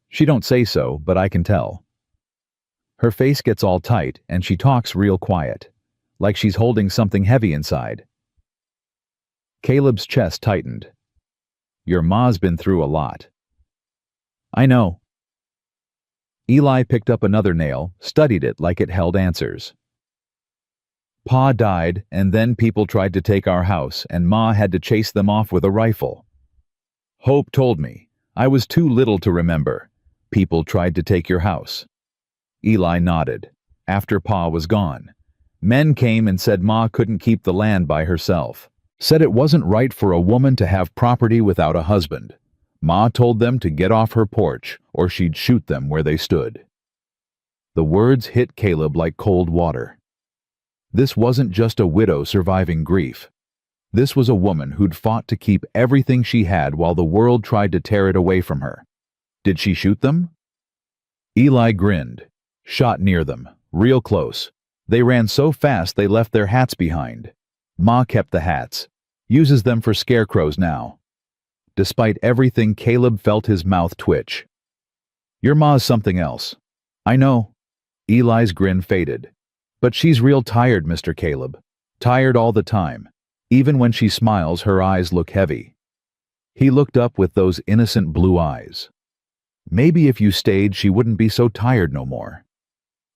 She don't say so, but I can tell. Her face gets all tight and she talks real quiet, like she's holding something heavy inside. Caleb's chest tightened. Your ma's been through a lot. I know. Eli picked up another nail, studied it like it held answers. Pa died, and then people tried to take our house, and Ma had to chase them off with a rifle. Hope told me. I was too little to remember. People tried to take your house. Eli nodded. After Pa was gone. Men came and said Ma couldn't keep the land by herself. Said it wasn't right for a woman to have property without a husband. Ma told them to get off her porch, or she'd shoot them where they stood. The words hit Caleb like cold water. This wasn't just a widow surviving grief. This was a woman who'd fought to keep everything she had while the world tried to tear it away from her. Did she shoot them? Eli grinned. Shot near them, real close. They ran so fast they left their hats behind. Ma kept the hats. Uses them for scarecrows now. Despite everything, Caleb felt his mouth twitch. Your Ma's something else. I know. Eli's grin faded. But she's real tired, Mr. Caleb. Tired all the time. Even when she smiles, her eyes look heavy. He looked up with those innocent blue eyes. Maybe if you stayed, she wouldn't be so tired no more.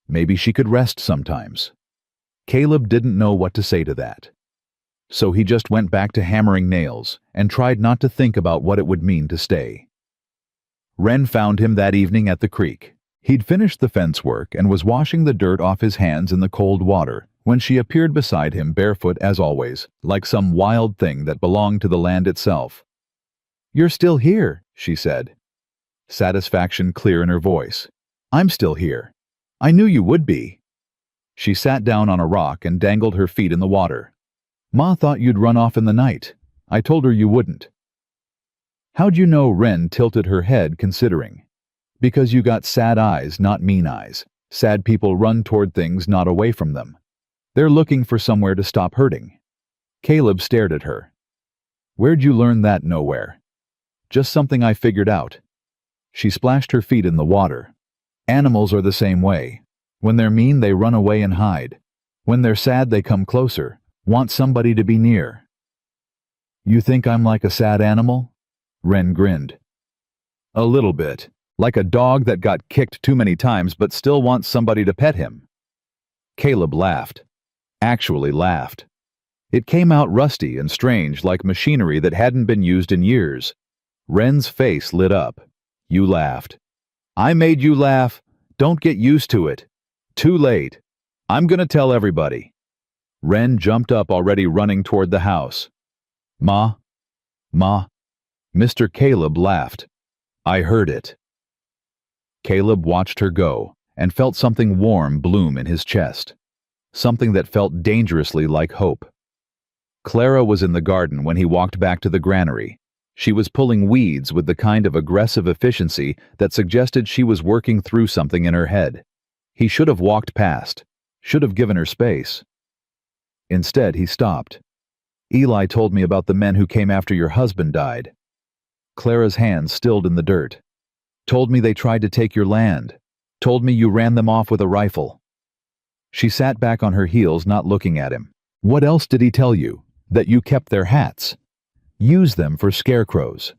Maybe she could rest sometimes. Caleb didn't know what to say to that. So he just went back to hammering nails and tried not to think about what it would mean to stay. Wren found him that evening at the creek. He'd finished the fence work and was washing the dirt off his hands in the cold water when she appeared beside him barefoot as always, like some wild thing that belonged to the land itself. You're still here, she said. Satisfaction clear in her voice. I'm still here. I knew you would be. She sat down on a rock and dangled her feet in the water. Ma thought you'd run off in the night. I told her you wouldn't. How'd you know? Wren tilted her head, considering. Because you got sad eyes, not mean eyes. Sad people run toward things, not away from them. They're looking for somewhere to stop hurting. Caleb stared at her. Where'd you learn that? Nowhere. Just something I figured out. She splashed her feet in the water. Animals are the same way. When they're mean, they run away and hide. When they're sad, they come closer, want somebody to be near. You think I'm like a sad animal? Wren grinned. A little bit. Like a dog that got kicked too many times but still wants somebody to pet him. Caleb laughed. Actually laughed. It came out rusty and strange, like machinery that hadn't been used in years. Wren's face lit up. You laughed. I made you laugh. Don't get used to it. Too late. I'm gonna tell everybody. Wren jumped up, already running toward the house. Ma? Ma? Mr. Caleb laughed. I heard it. Caleb watched her go and felt something warm bloom in his chest. Something that felt dangerously like hope. Clara was in the garden when he walked back to the granary. She was pulling weeds with the kind of aggressive efficiency that suggested she was working through something in her head. He should have walked past, should have given her space. Instead, he stopped. Eli told me about the men who came after your husband died. Clara's hands stilled in the dirt. Told me they tried to take your land. Told me you ran them off with a rifle. She sat back on her heels, not looking at him. What else did he tell you? That you kept their hats? Use them for scarecrows.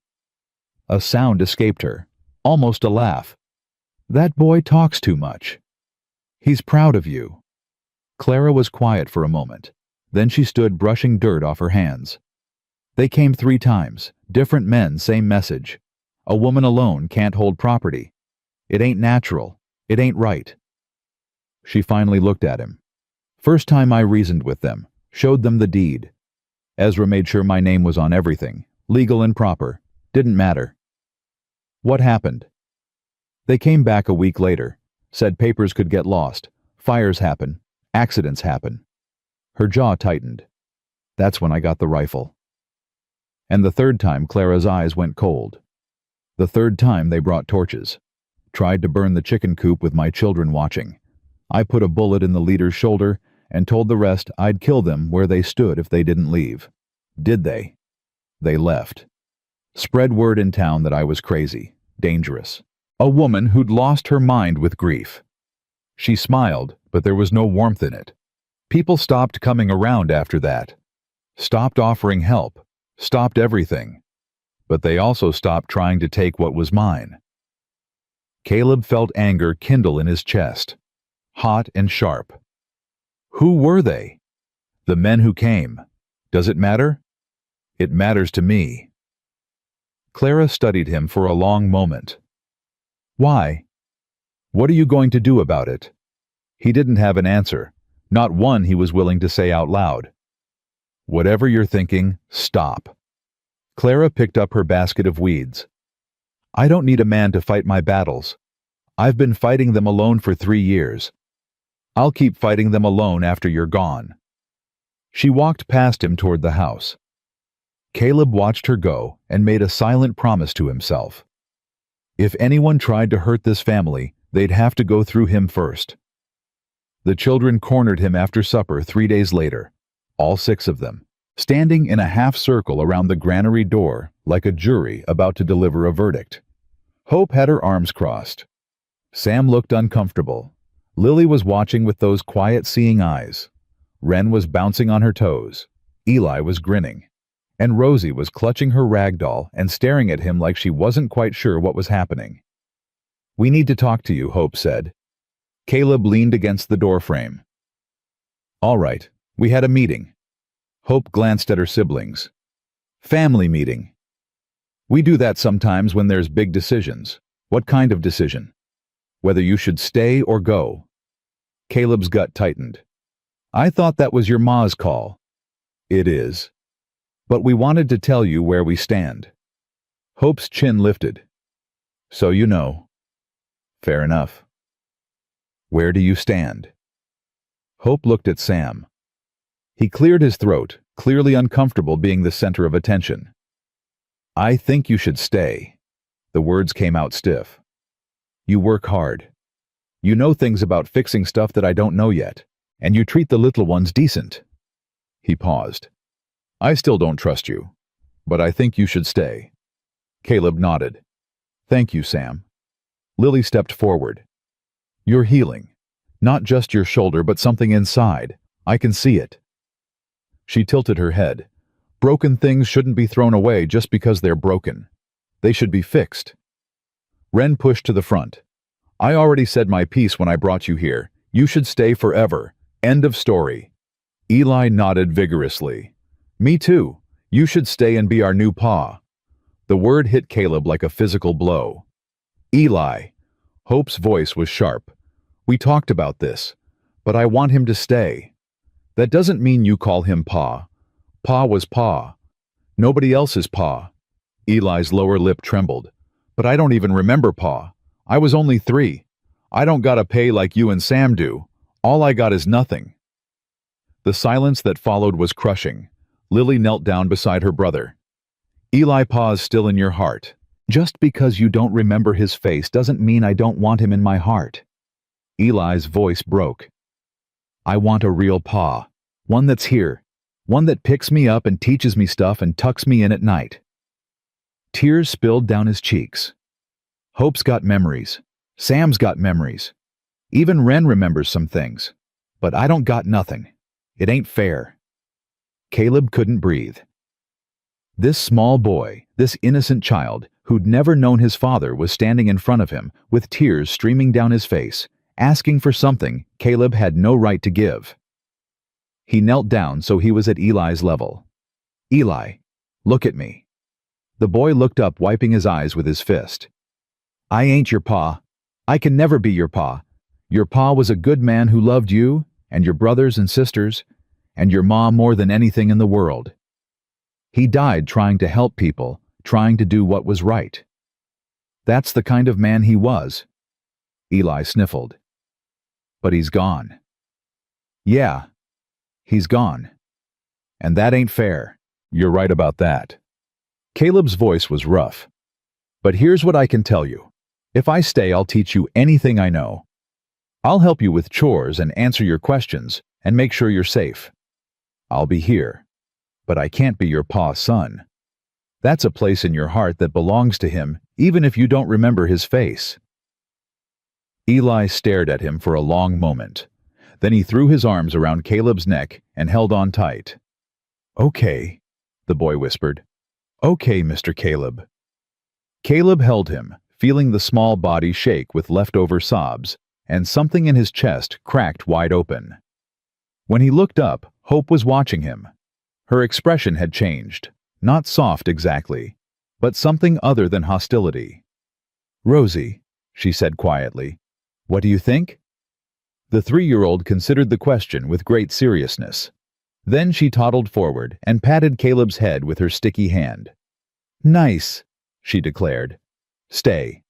A sound escaped her, almost a laugh. That boy talks too much. He's proud of you. Clara was quiet for a moment. Then she stood brushing dirt off her hands. They came 3 times, different men, same message. A woman alone can't hold property. It ain't natural. It ain't right. She finally looked at him. First time I reasoned with them, showed them the deed. Ezra made sure my name was on everything, legal and proper. Didn't matter. What happened? They came back a week later, said papers could get lost, fires happen, accidents happen. Her jaw tightened. That's when I got the rifle. And the 3rd time, Clara's eyes went cold. The 3rd time they brought torches. Tried to burn the chicken coop with my children watching. I put a bullet in the leader's shoulder and told the rest I'd kill them where they stood if they didn't leave. Did they? They left. Spread word in town that I was crazy, dangerous. A woman who'd lost her mind with grief. She smiled, but there was no warmth in it. People stopped coming around after that. Stopped offering help. Stopped everything. But they also stopped trying to take what was mine. Caleb felt anger kindle in his chest, hot and sharp. Who were they? The men who came. Does it matter? It matters to me. Clara studied him for a long moment. Why? What are you going to do about it? He didn't have an answer, not one he was willing to say out loud. Whatever you're thinking, stop. Clara picked up her basket of weeds. I don't need a man to fight my battles. I've been fighting them alone for 3 years. I'll keep fighting them alone after you're gone. She walked past him toward the house. Caleb watched her go and made a silent promise to himself. If anyone tried to hurt this family, they'd have to go through him first. The children cornered him after supper 3 days later, all 6 of them, standing in a half-circle around the granary door like a jury about to deliver a verdict. Hope had her arms crossed. Sam looked uncomfortable. Lily was watching with those quiet seeing eyes. Wren was bouncing on her toes. Eli was grinning. And Rosie was clutching her rag doll and staring at him like she wasn't quite sure what was happening. We need to talk to you, Hope said. Caleb leaned against the doorframe. All right, we had a meeting. Hope glanced at her siblings. Family meeting. We do that sometimes when there's big decisions. What kind of decision? Whether you should stay or go. Caleb's gut tightened. I thought that was your ma's call. It is. But we wanted to tell you where we stand. Hope's chin lifted. So you know. Fair enough. Where do you stand? Hope looked at Sam. He cleared his throat, clearly uncomfortable being the center of attention. I think you should stay. The words came out stiff. You work hard. You know things about fixing stuff that I don't know yet, and you treat the little ones decent. He paused. I still don't trust you, but I think you should stay. Caleb nodded. Thank you, Sam. Lily stepped forward. You're healing. Not just your shoulder, but something inside. I can see it. She tilted her head. Broken things shouldn't be thrown away just because they're broken. They should be fixed. Wren pushed to the front. I already said my piece when I brought you here. You should stay forever. End of story. Eli nodded vigorously. Me too. You should stay and be our new pa. The word hit Caleb like a physical blow. Eli. Hope's voice was sharp. We talked about this, but I want him to stay. That doesn't mean you call him pa. Pa was pa. Nobody else is pa. Eli's lower lip trembled. But I don't even remember pa. I was only 3. I don't gotta pay like you and Sam do. All I got is nothing. The silence that followed was crushing. Lily knelt down beside her brother. Eli pa's still in your heart. Just because you don't remember his face doesn't mean I don't want him in my heart. Eli's voice broke. I want a real pa. One that's here. One that picks me up and teaches me stuff and tucks me in at night. Tears spilled down his cheeks. Hope's got memories. Sam's got memories. Even Wren remembers some things. But I don't got nothing. It ain't fair. Caleb couldn't breathe. This small boy, this innocent child, who'd never known his father, was standing in front of him, with tears streaming down his face, asking for something Caleb had no right to give. He knelt down so he was at Eli's level. Eli, look at me. The boy looked up, wiping his eyes with his fist. I ain't your pa. I can never be your pa. Your pa was a good man who loved you, and your brothers and sisters, and your ma more than anything in the world. He died trying to help people, trying to do what was right. That's the kind of man he was. Eli sniffled. But he's gone. Yeah, he's gone. And that ain't fair. You're right about that. Caleb's voice was rough. But here's what I can tell you. If I stay, I'll teach you anything I know. I'll help you with chores and answer your questions and make sure you're safe. I'll be here. But I can't be your pa's son. That's a place in your heart that belongs to him, even if you don't remember his face. Eli stared at him for a long moment. Then he threw his arms around Caleb's neck and held on tight. Okay, the boy whispered. Okay, Mr. Caleb. Caleb held him, feeling the small body shake with leftover sobs, and something in his chest cracked wide open. When he looked up, Hope was watching him. Her expression had changed, not soft exactly, but something other than hostility. "Rosie," she said quietly, "what do you think?" The 3-year-old considered the question with great seriousness. Then she toddled forward and patted Caleb's head with her sticky hand. "Nice," she declared. "Stay."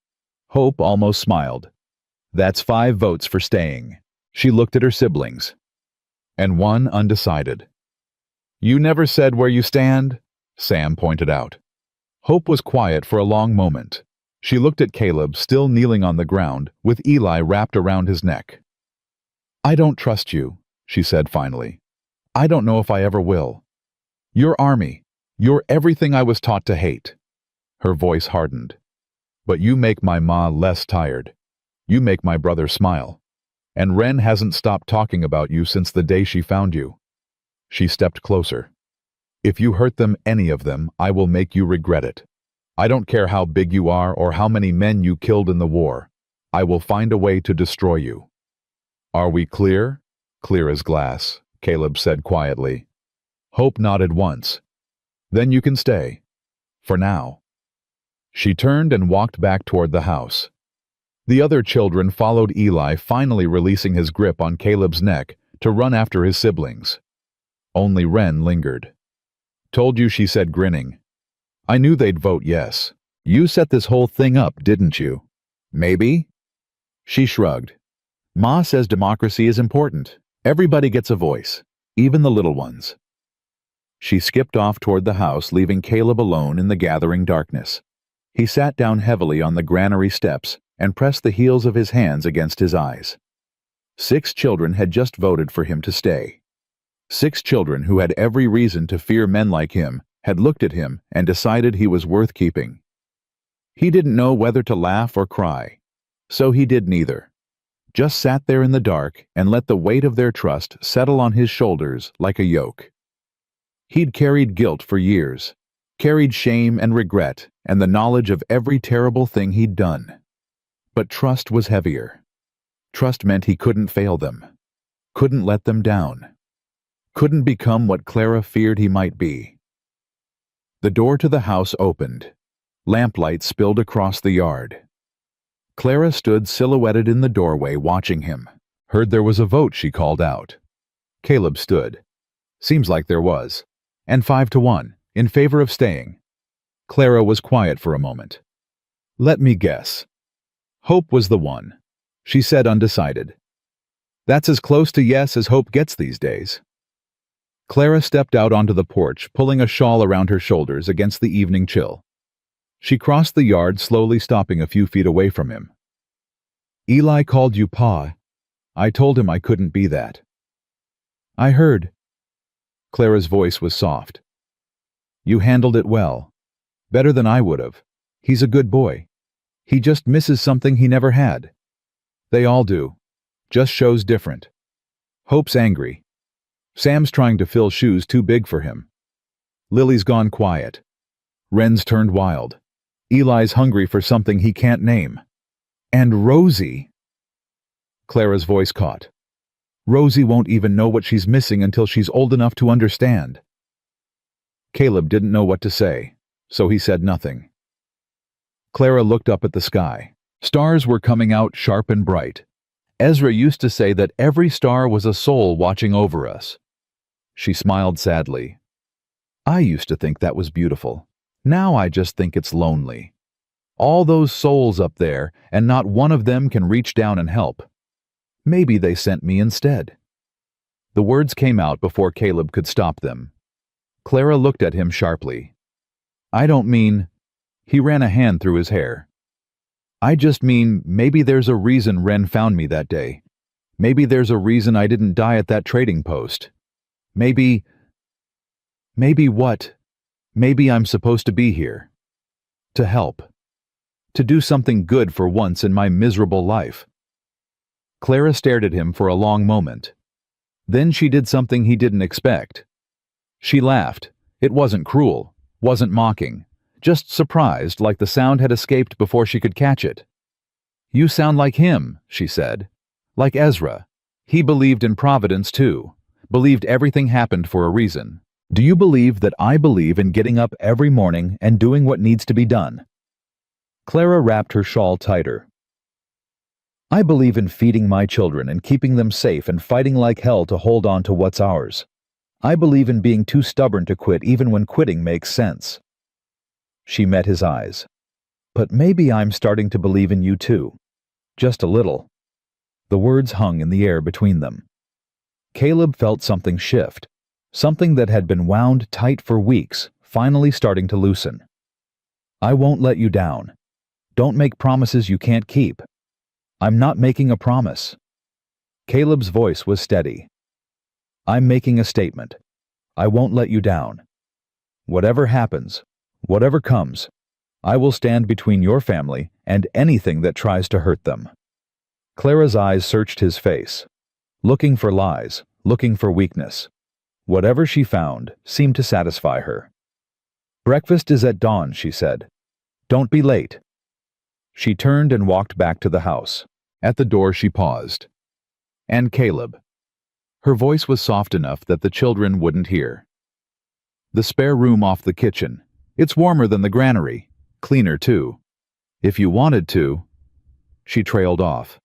Hope almost smiled. "That's 5 votes for staying." She looked at her siblings. "And 1 undecided." "You never said where you stand," Sam pointed out. Hope was quiet for a long moment. She looked at Caleb, still kneeling on the ground, with Eli wrapped around his neck. "I don't trust you," she said finally. "I don't know if I ever will. You're Army. You're everything I was taught to hate." Her voice hardened. "But you make my ma less tired. You make my brother smile. And Ren hasn't stopped talking about you since the day she found you." She stepped closer. "If you hurt them, any of them, I will make you regret it. I don't care how big you are or how many men you killed in the war. I will find a way to destroy you." "Are we clear?" "Clear as glass," Caleb said quietly. Hope nodded once. "Then you can stay. For now." She turned and walked back toward the house. The other children followed Eli, finally releasing his grip on Caleb's neck to run after his siblings. Only Ren lingered. "Told you," she said, grinning. "I knew they'd vote yes. You set this whole thing up, didn't you?" "Maybe." She shrugged. "Ma says democracy is important. Everybody gets a voice, even the little ones." She skipped off toward the house, leaving Caleb alone in the gathering darkness. He sat down heavily on the granary steps and pressed the heels of his hands against his eyes. 6 children had just voted for him to stay. 6 children who had every reason to fear men like him had looked at him and decided he was worth keeping. He didn't know whether to laugh or cry, so he did neither. Just sat there in the dark and let the weight of their trust settle on his shoulders like a yoke. He'd carried guilt for years, carried shame and regret and the knowledge of every terrible thing he'd done. But trust was heavier. Trust meant he couldn't fail them, couldn't let them down, couldn't become what Clara feared he might be. The door to the house opened. Lamplight spilled across the yard. Clara stood silhouetted in the doorway watching him. "Heard there was a vote," she called out. Caleb stood. "Seems like there was. And 5-1, in favor of staying." Clara was quiet for a moment. "Let me guess. Hope was the one," she said, undecided. "That's as close to yes as Hope gets these days." Clara stepped out onto the porch, pulling a shawl around her shoulders against the evening chill. She crossed the yard, slowly stopping a few feet away from him. "Eli called you Pa. I told him I couldn't be that." "I heard." Clara's voice was soft. "You handled it well. Better than I would have. He's a good boy. He just misses something he never had. They all do. Just shows different. Hope's angry. Sam's trying to fill shoes too big for him. Lily's gone quiet. Ren's turned wild. Eli's hungry for something he can't name. And Rosie—" Clara's voice caught. "Rosie won't even know what she's missing until she's old enough to understand." Caleb didn't know what to say, so he said nothing. Clara looked up at the sky. Stars were coming out sharp and bright. Ezra used to say that every star was a soul watching over us. She smiled sadly. "I used to think that was beautiful. Now I just think it's lonely. All those souls up there, and not one of them can reach down and help. Maybe they sent me instead." The words came out before Caleb could stop them. Clara looked at him sharply. "I don't mean—" He ran a hand through his hair. "I just mean maybe there's a reason Ren found me that day. Maybe there's a reason I didn't die at that trading post. Maybe what? Maybe I'm supposed to be here. To help. To do something good for once in my miserable life." Clara stared at him for a long moment. Then she did something he didn't expect. She laughed. It wasn't cruel, wasn't mocking. just surprised, like the sound had escaped before she could catch it. "You sound like him," she said. "Like Ezra. He believed in providence too. Believed everything happened for a reason. Do you believe that I believe in getting up every morning and doing what needs to be done?" Clara wrapped her shawl tighter. "I believe in feeding my children and keeping them safe and fighting like hell to hold on to what's ours. I believe in being too stubborn to quit even when quitting makes sense." She met his eyes. "But maybe I'm starting to believe in you too. Just a little." The words hung in the air between them. Caleb felt something shift, something that had been wound tight for weeks, finally starting to loosen. "I won't let you down. Don't make promises you can't keep." "I'm not making a promise." Caleb's voice was steady. "I'm making a statement. I won't let you down. Whatever happens, whatever comes, I will stand between your family and anything that tries to hurt them." Clara's eyes searched his face, looking for lies, looking for weakness. Whatever she found seemed to satisfy her. "Breakfast is at dawn," she said. "Don't be late." She turned and walked back to the house. At the door she paused. "And Caleb." Her voice was soft enough that the children wouldn't hear. "The spare room off the kitchen. It's warmer than the granary. Cleaner, too. If you wanted to." She trailed off.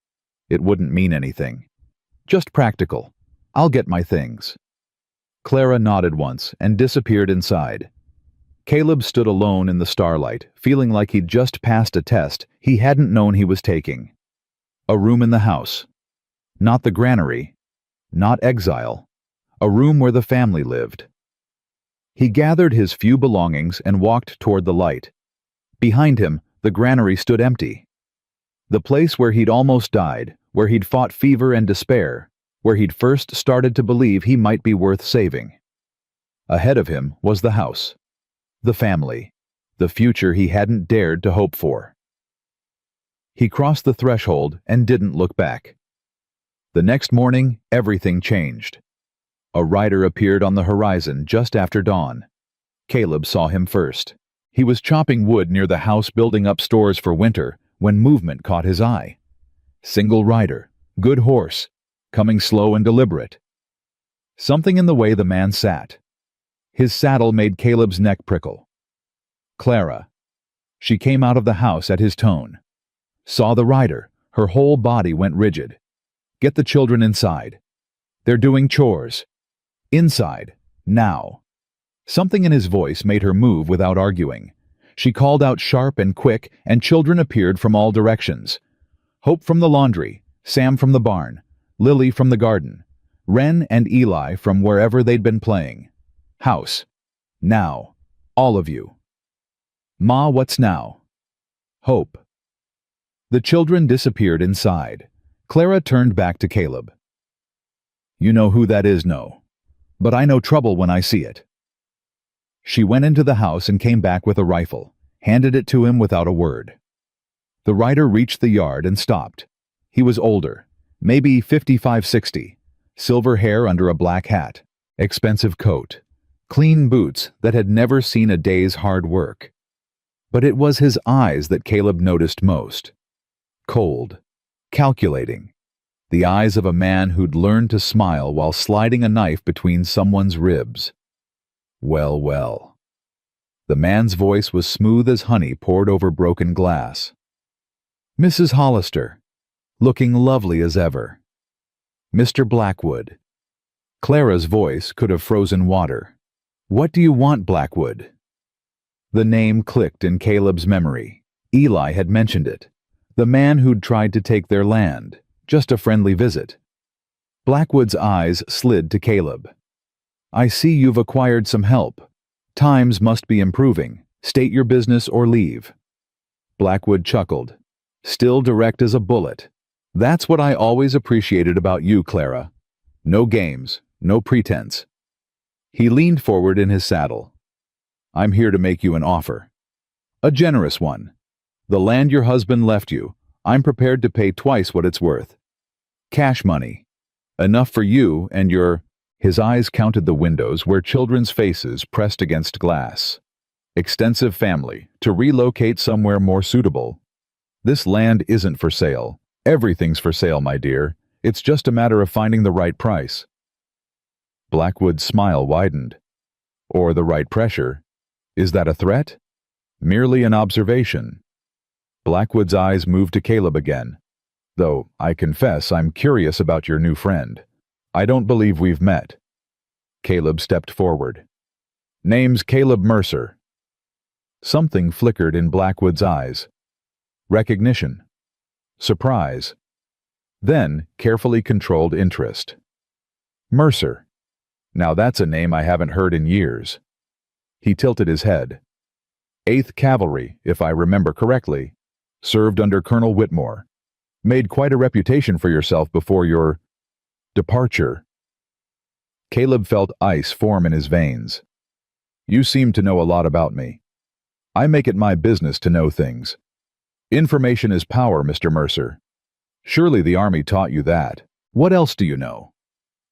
It wouldn't mean anything. "Just practical. I'll get my things." Clara nodded once and disappeared inside. Caleb stood alone in the starlight, feeling like he'd just passed a test he hadn't known he was taking. A room in the house. Not the granary. Not exile. A room where the family lived. He gathered his few belongings and walked toward the light. Behind him, the granary stood empty. The place where he'd almost died, where he'd fought fever and despair, where he'd first started to believe he might be worth saving. Ahead of him was the house. The family. The future he hadn't dared to hope for. He crossed the threshold and didn't look back. The next morning, everything changed. A rider appeared on the horizon just after dawn. Caleb saw him first. He was chopping wood near the house building up stores for winter when movement caught his eye. Single rider, good horse, coming slow and deliberate. Something in the way the man sat. His saddle made Caleb's neck prickle. Clara. She came out of the house at his tone. Saw the rider. Her whole body went rigid. "Get the children inside. They're doing chores. Inside. Now." Something in his voice made her move without arguing. She called out sharp and quick, and children appeared from all directions. Hope from the laundry, Sam from the barn, Lily from the garden, Ren and Eli from wherever they'd been playing. House. Now. All of you. "Ma, what's now?" "Hope." The children disappeared inside. Clara turned back to Caleb. "You know who that is, no. But I know trouble when I see it." She went into the house and came back with a rifle, handed it to him without a word. The rider reached the yard and stopped. He was older, maybe 55-60, silver hair under a black hat, expensive coat, clean boots that had never seen a day's hard work. But it was his eyes that Caleb noticed most. Cold, calculating, the eyes of a man who'd learned to smile while sliding a knife between someone's ribs. Well, well. The man's voice was smooth as honey poured over broken glass. "Mrs. Hollister, looking lovely as ever. Mr. Blackwood." Clara's voice could have frozen water. "What do you want, Blackwood?" The name clicked in Caleb's memory. Eli had mentioned it. The man who'd tried to take their land. Just a friendly visit. Blackwood's eyes slid to Caleb. "I see you've acquired some help. Times must be improving. State your business or leave." Blackwood chuckled. Still direct as a bullet. "That's what I always appreciated about you, Clara. No games, no pretense." He leaned forward in his saddle. "I'm here to make you an offer. A generous one. The land your husband left you, I'm prepared to pay twice what it's worth. Cash money. Enough for you and your..." His eyes counted the windows where children's faces pressed against glass. Extensive family, to relocate somewhere more suitable. This land isn't for sale. Everything's for sale, my dear. It's just a matter of finding the right price. Blackwood's smile widened. Or the right pressure. Is that a threat? Merely an observation. Blackwood's eyes moved to Caleb again. Though, I confess, I'm curious about your new friend. I don't believe we've met. Caleb stepped forward. Name's Caleb Mercer. Something flickered in Blackwood's eyes. Recognition. Surprise. Then, carefully controlled interest. Mercer. Now that's a name I haven't heard in years. He tilted his head. 8th Cavalry, if I remember correctly. Served under Colonel Whitmore. Made quite a reputation for yourself before your departure. Caleb felt ice form in his veins. You seem to know a lot about me. I make it my business to know things. Information is power, Mr. Mercer. Surely the Army taught you that. What else do you know?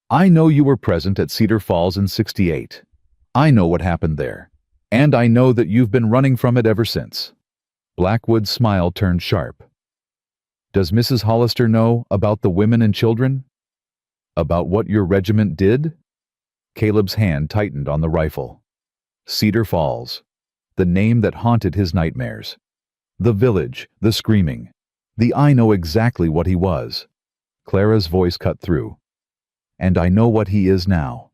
I know you were present at Cedar Falls in '68. I know what happened there. And I know that you've been running from it ever since. Blackwood's smile turned sharp. Does Mrs. Hollister know about the women and children? About what your regiment did? Caleb's hand tightened on the rifle. Cedar Falls. The name that haunted his nightmares. The village, the screaming. The I know exactly what he was. Clara's voice cut through. And I know what he is now.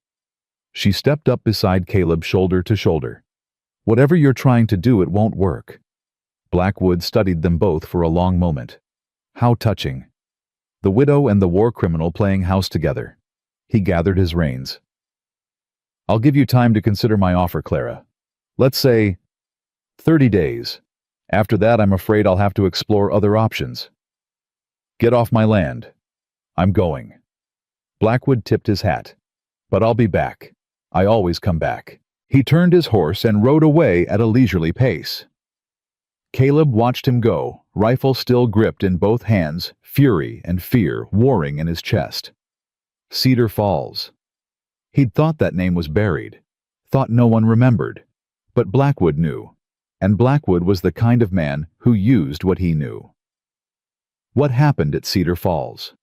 She stepped up beside Caleb shoulder to shoulder. Whatever you're trying to do, it won't work. Blackwood studied them both for a long moment. How touching. The widow and the war criminal playing house together. He gathered his reins. I'll give you time to consider my offer, Clara. Let's say 30 days. After that, I'm afraid I'll have to explore other options. Get off my land. I'm going. Blackwood tipped his hat. But I'll be back. I always come back. He turned his horse and rode away at a leisurely pace. Caleb watched him go, rifle still gripped in both hands, fury and fear warring in his chest. Cedar Falls. He'd thought that name was buried, thought no one remembered. But Blackwood knew, and Blackwood was the kind of man who used what he knew. What happened at Cedar Falls?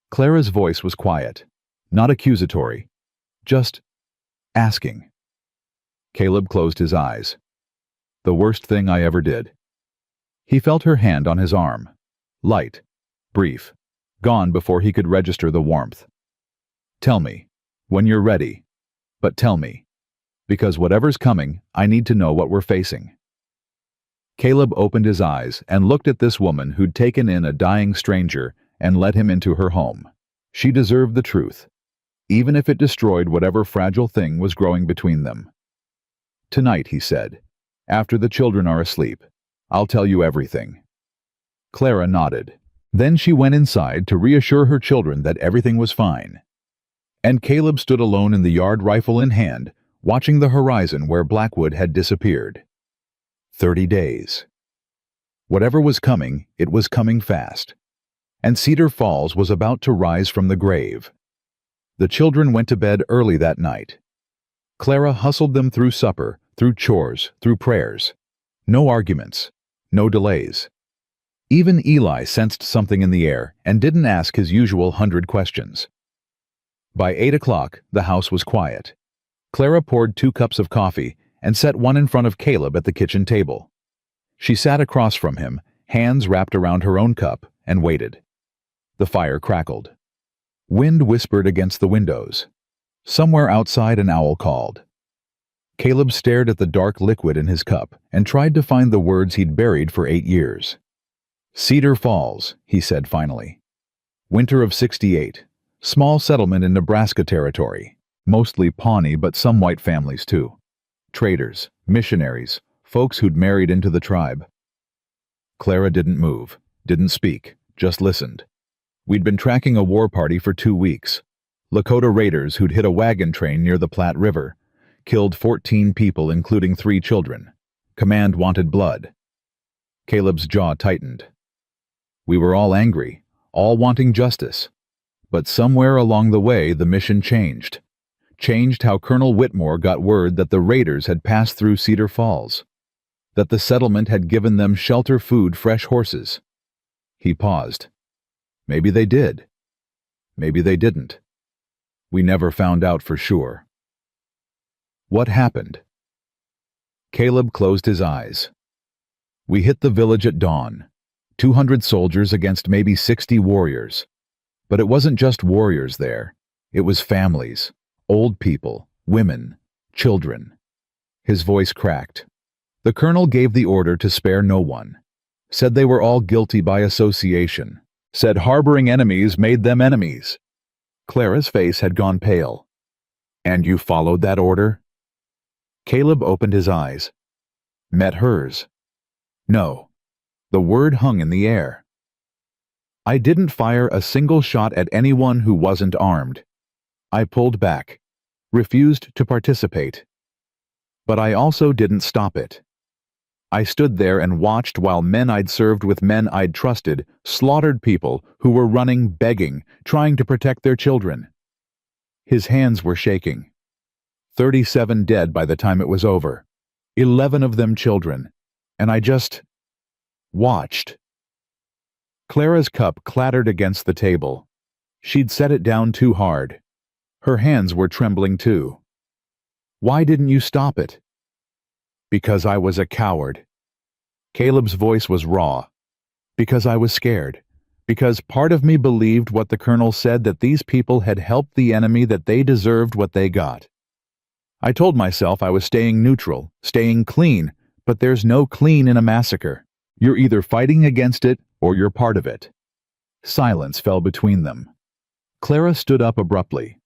Clara's voice was quiet, not accusatory, just asking. Caleb closed his eyes. The worst thing I ever did. He felt her hand on his arm. Light, brief, gone before he could register the warmth. Tell me, when you're ready, but tell me. Because whatever's coming, I need to know what we're facing. Caleb opened his eyes and looked at this woman who'd taken in a dying stranger and let him into her home. She deserved the truth, even if it destroyed whatever fragile thing was growing between them. Tonight, he said, after the children are asleep, I'll tell you everything. Clara nodded. Then she went inside to reassure her children that everything was fine. And Caleb stood alone in the yard, rifle in hand, watching the horizon where Blackwood had disappeared. 30 days. Whatever was coming, it was coming fast. And Cedar Falls was about to rise from the grave. The children went to bed early that night. Clara hustled them through supper, through chores, through prayers. No arguments, no delays. Even Eli sensed something in the air and didn't ask his usual 100 questions. By 8 o'clock, the house was quiet. Clara poured 2 cups of coffee and set one in front of Caleb at the kitchen table. She sat across from him, hands wrapped around her own cup, and waited. The fire crackled. Wind whispered against the windows. Somewhere outside, an owl called. Caleb stared at the dark liquid in his cup and tried to find the words he'd buried for 8 years. Cedar Falls, he said finally. Winter of '68. Small settlement in Nebraska territory. Mostly Pawnee, but some white families too. Traders, missionaries, folks who'd married into the tribe. Clara didn't move, didn't speak, just listened. We'd been tracking a war party for 2 weeks. Lakota raiders who'd hit a wagon train near the Platte River. Killed 14 people, including 3 children. Command wanted blood. Caleb's jaw tightened. We were all angry, all wanting justice. But somewhere along the way, the mission changed. changed how Colonel Whitmore got word that the raiders had passed through Cedar Falls, that the settlement had given them shelter, food, fresh horses. He paused. Maybe they did. Maybe they didn't. We never found out for sure. What happened? Caleb closed his eyes. We hit the village at dawn. 200 soldiers against maybe 60 warriors. But it wasn't just warriors there. It was families, old people, women, children. His voice cracked. The colonel gave the order to spare no one. Said they were all guilty by association. Said harboring enemies made them enemies. Clara's face had gone pale. And you followed that order? Caleb opened his eyes. Met hers. No. The word hung in the air. I didn't fire a single shot at anyone who wasn't armed. I pulled back, refused to participate. But I also didn't stop it. I stood there and watched while men I'd served with, men I'd trusted, slaughtered people who were running, begging, trying to protect their children. His hands were shaking. 37 dead by the time it was over. 11 of them children. And I just watched. Clara's cup clattered against the table. She'd set it down too hard. Her hands were trembling too. Why didn't you stop it? Because I was a coward. Caleb's voice was raw. Because I was scared. Because part of me believed what the colonel said, that these people had helped the enemy, that they deserved what they got. I told myself I was staying neutral, staying clean, but there's no clean in a massacre. You're either fighting against it or you're part of it. Silence fell between them. Clara stood up abruptly,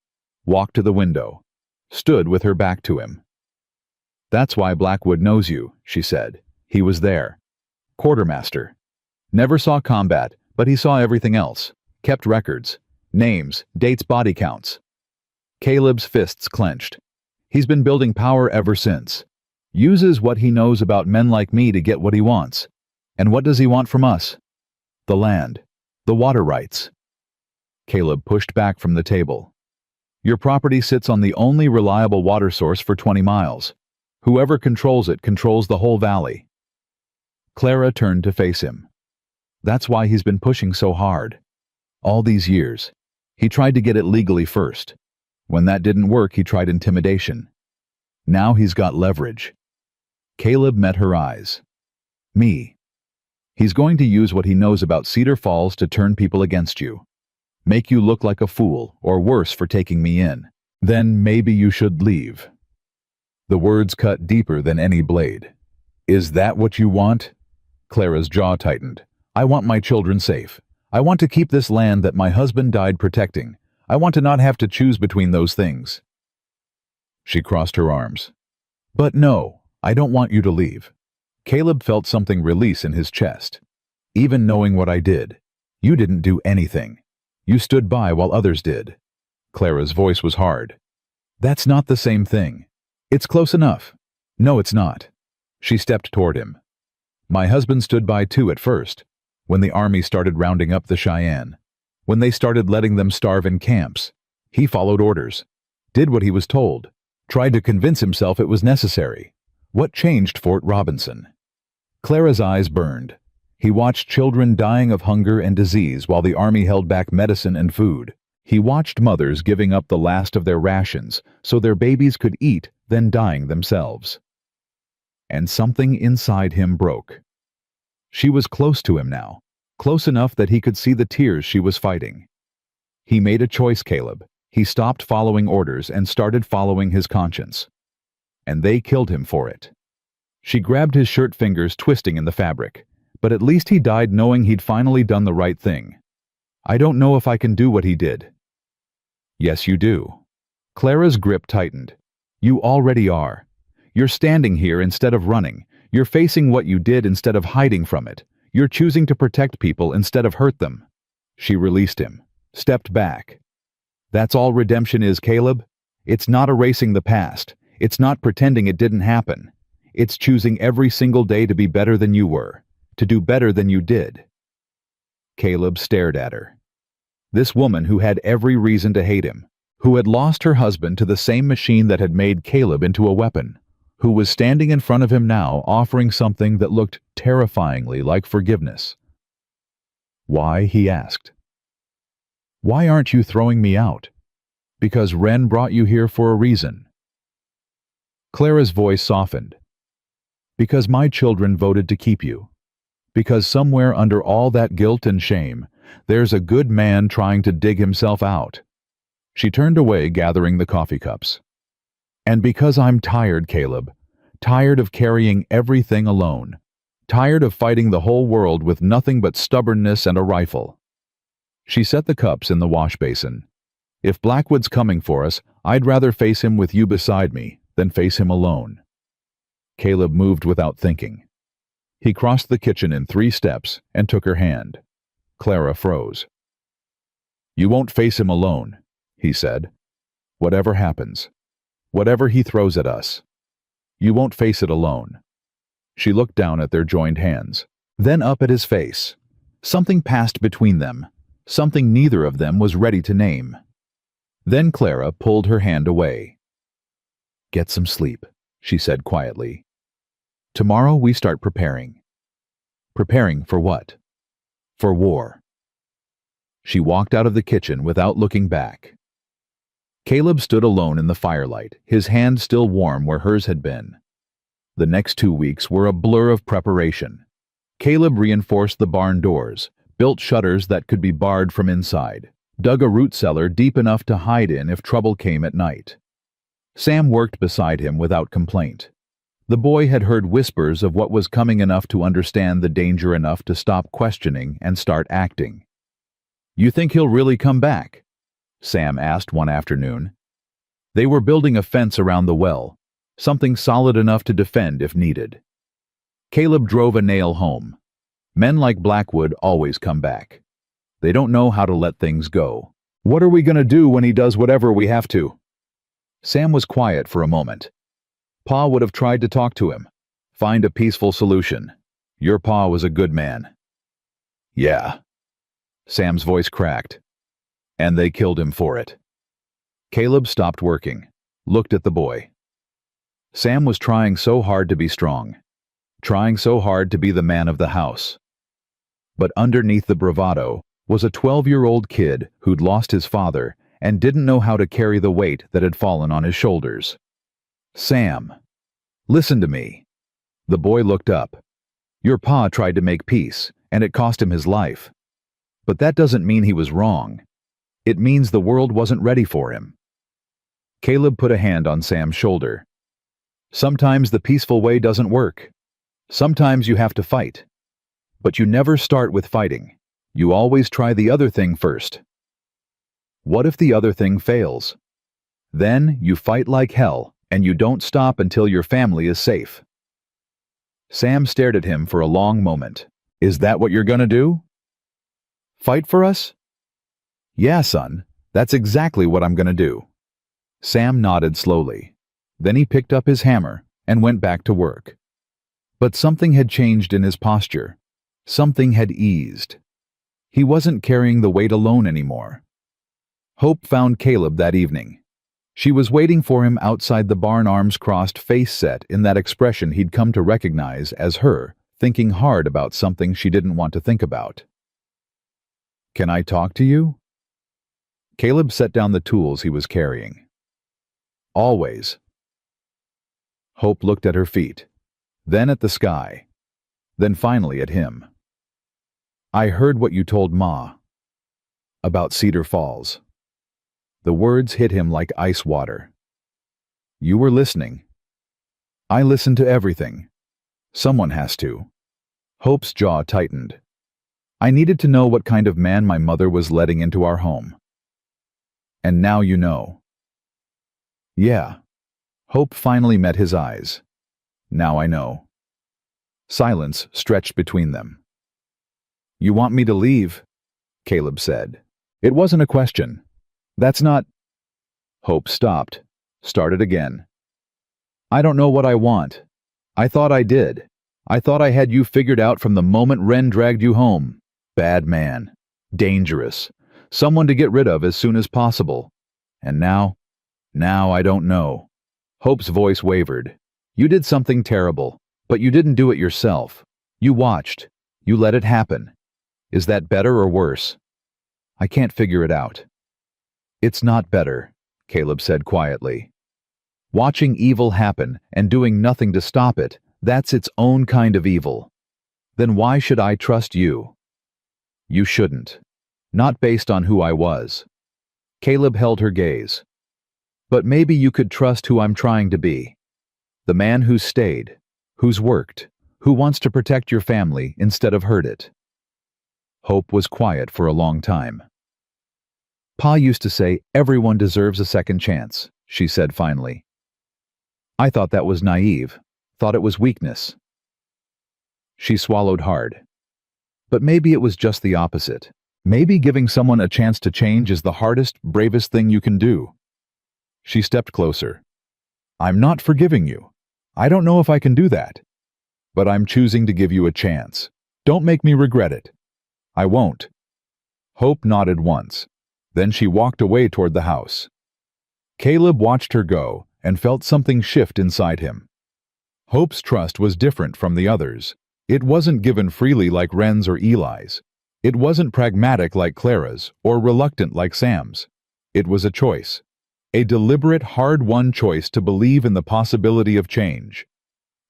walked to the window, stood with her back to him. That's why Blackwood knows you, she said. He was there. Quartermaster. Never saw combat, but he saw everything else. Kept records. Names, dates, body counts. Caleb's fists clenched. He's been building power ever since. Uses what he knows about men like me to get what he wants. And what does he want from us? The land. The water rights. Caleb pushed back from the table. Your property sits on the only reliable water source for 20 miles. Whoever controls it controls the whole valley. Clara turned to face him. That's why he's been pushing so hard. All these years. He tried to get it legally first. When that didn't work, he tried intimidation. Now he's got leverage. Caleb met her eyes. Me. He's going to use what he knows about Cedar Falls to turn people against you. Make you look like a fool, or worse, for taking me in. Then maybe you should leave. The words cut deeper than any blade. Is that what you want? Clara's jaw tightened. I want my children safe. I want to keep this land that my husband died protecting. I want to not have to choose between those things. She crossed her arms. But no, I don't want you to leave. Caleb felt something release in his chest. Even knowing what I did, you didn't do anything. You stood by while others did. Clara's voice was hard. That's not the same thing. It's close enough. No, it's not. She stepped toward him. My husband stood by too at first, when the army started rounding up the Cheyenne. When they started letting them starve in camps. He followed orders. Did what he was told. Tried to convince himself it was necessary. What changed Fort Robinson? Clara's eyes burned. He watched children dying of hunger and disease while the army held back medicine and food. He watched mothers giving up the last of their rations so their babies could eat, then dying themselves. And something inside him broke. She was close to him now, close enough that he could see the tears she was fighting. He made a choice, Caleb. He stopped following orders and started following his conscience. And they killed him for it. She grabbed his shirt, fingers twisting in the fabric. But at least he died knowing he'd finally done the right thing. I don't know if I can do what he did. Yes, you do. Clara's grip tightened. You already are. You're standing here instead of running. You're facing what you did instead of hiding from it. You're choosing to protect people instead of hurt them. She released him, stepped back. That's all redemption is, Caleb. It's not erasing the past. It's not pretending it didn't happen. It's choosing every single day to be better than you were, to do better than you did. Caleb stared at her. This woman who had every reason to hate him, who had lost her husband to the same machine that had made Caleb into a weapon, who was standing in front of him now offering something that looked terrifyingly like forgiveness. Why, he asked. Why aren't you throwing me out? Because Ren brought you here for a reason. Clara's voice softened. Because my children voted to keep you. Because somewhere under all that guilt and shame, there's a good man trying to dig himself out. She turned away, gathering the coffee cups. And because I'm tired, Caleb. Tired of carrying everything alone. Tired of fighting the whole world with nothing but stubbornness and a rifle. She set the cups in the wash basin. If Blackwood's coming for us, I'd rather face him with you beside me than face him alone. Caleb moved without thinking. He crossed the kitchen in 3 steps and took her hand. Clara froze. You won't face him alone, he said. Whatever happens. Whatever he throws at us. You won't face it alone. She looked down at their joined hands, then up at his face. Something passed between them, something neither of them was ready to name. Then Clara pulled her hand away. Get some sleep, she said quietly. Tomorrow we start preparing. Preparing for what? For war. She walked out of the kitchen without looking back. Caleb stood alone in the firelight, his hand still warm where hers had been. The next 2 weeks were a blur of preparation. Caleb reinforced the barn doors, built shutters that could be barred from inside, dug a root cellar deep enough to hide in if trouble came at night. Sam worked beside him without complaint. The boy had heard whispers of what was coming enough to understand the danger enough to stop questioning and start acting. You think he'll really come back? Sam asked one afternoon. They were building a fence around the well, something solid enough to defend if needed. Caleb drove a nail home. Men like Blackwood always come back. They don't know how to let things go. What are we going to do when he does whatever we have to? Sam was quiet for a moment. Pa would have tried to talk to him, find a peaceful solution. Your pa was a good man. Yeah. Sam's voice cracked. And they killed him for it. Caleb stopped working, looked at the boy. Sam was trying so hard to be strong, trying so hard to be the man of the house. But underneath the bravado was a 12-year-old kid who'd lost his father and didn't know how to carry the weight that had fallen on his shoulders. Sam, listen to me. The boy looked up. Your pa tried to make peace, and it cost him his life. But that doesn't mean he was wrong. It means the world wasn't ready for him. Caleb put a hand on Sam's shoulder. Sometimes the peaceful way doesn't work. Sometimes you have to fight. But you never start with fighting. You always try the other thing first. What if the other thing fails? Then you fight like hell, and you don't stop until your family is safe. Sam stared at him for a long moment. Is that what you're gonna do? Fight for us? Yeah, son, that's exactly what I'm gonna do. Sam nodded slowly. Then he picked up his hammer and went back to work. But something had changed in his posture. Something had eased. He wasn't carrying the weight alone anymore. Hope found Caleb that evening. She was waiting for him outside the barn, arms crossed, face set in that expression he'd come to recognize as her, thinking hard about something she didn't want to think about. Can I talk to you? Caleb set down the tools he was carrying. Always. Hope looked at her feet, then at the sky, then finally at him. I heard what you told Ma about Cedar Falls. The words hit him like ice water. You were listening. I listened to everything. Someone has to. Hope's jaw tightened. I needed to know what kind of man my mother was letting into our home. And now you know. Yeah. Hope finally met his eyes. Now I know. Silence stretched between them. You want me to leave? Caleb said. It wasn't a question. That's not... Hope stopped, started again. I don't know what I want. I thought I did. I thought I had you figured out from the moment Ren dragged you home. Bad man. Dangerous. Someone to get rid of as soon as possible. And now I don't know. Hope's voice wavered. You did something terrible, but you didn't do it yourself. You watched. You let it happen. Is that better or worse? I can't figure it out. It's not better, Caleb said quietly. Watching evil happen and doing nothing to stop it, that's its own kind of evil. Then why should I trust you? You shouldn't. Not based on who I was. Caleb held her gaze. But maybe you could trust who I'm trying to be. The man who's stayed, who's worked, who wants to protect your family instead of hurt it. Hope was quiet for a long time. Pa used to say everyone deserves a second chance, she said finally. I thought that was naive, thought it was weakness. She swallowed hard. But maybe it was just the opposite. Maybe giving someone a chance to change is the hardest, bravest thing you can do. She stepped closer. I'm not forgiving you. I don't know if I can do that. But I'm choosing to give you a chance. Don't make me regret it. I won't. Hope nodded once. Then she walked away toward the house. Caleb watched her go and felt something shift inside him. Hope's trust was different from the others. It wasn't given freely like Wren's or Eli's. It wasn't pragmatic like Clara's or reluctant like Sam's. It was a choice. A deliberate, hard-won choice to believe in the possibility of change.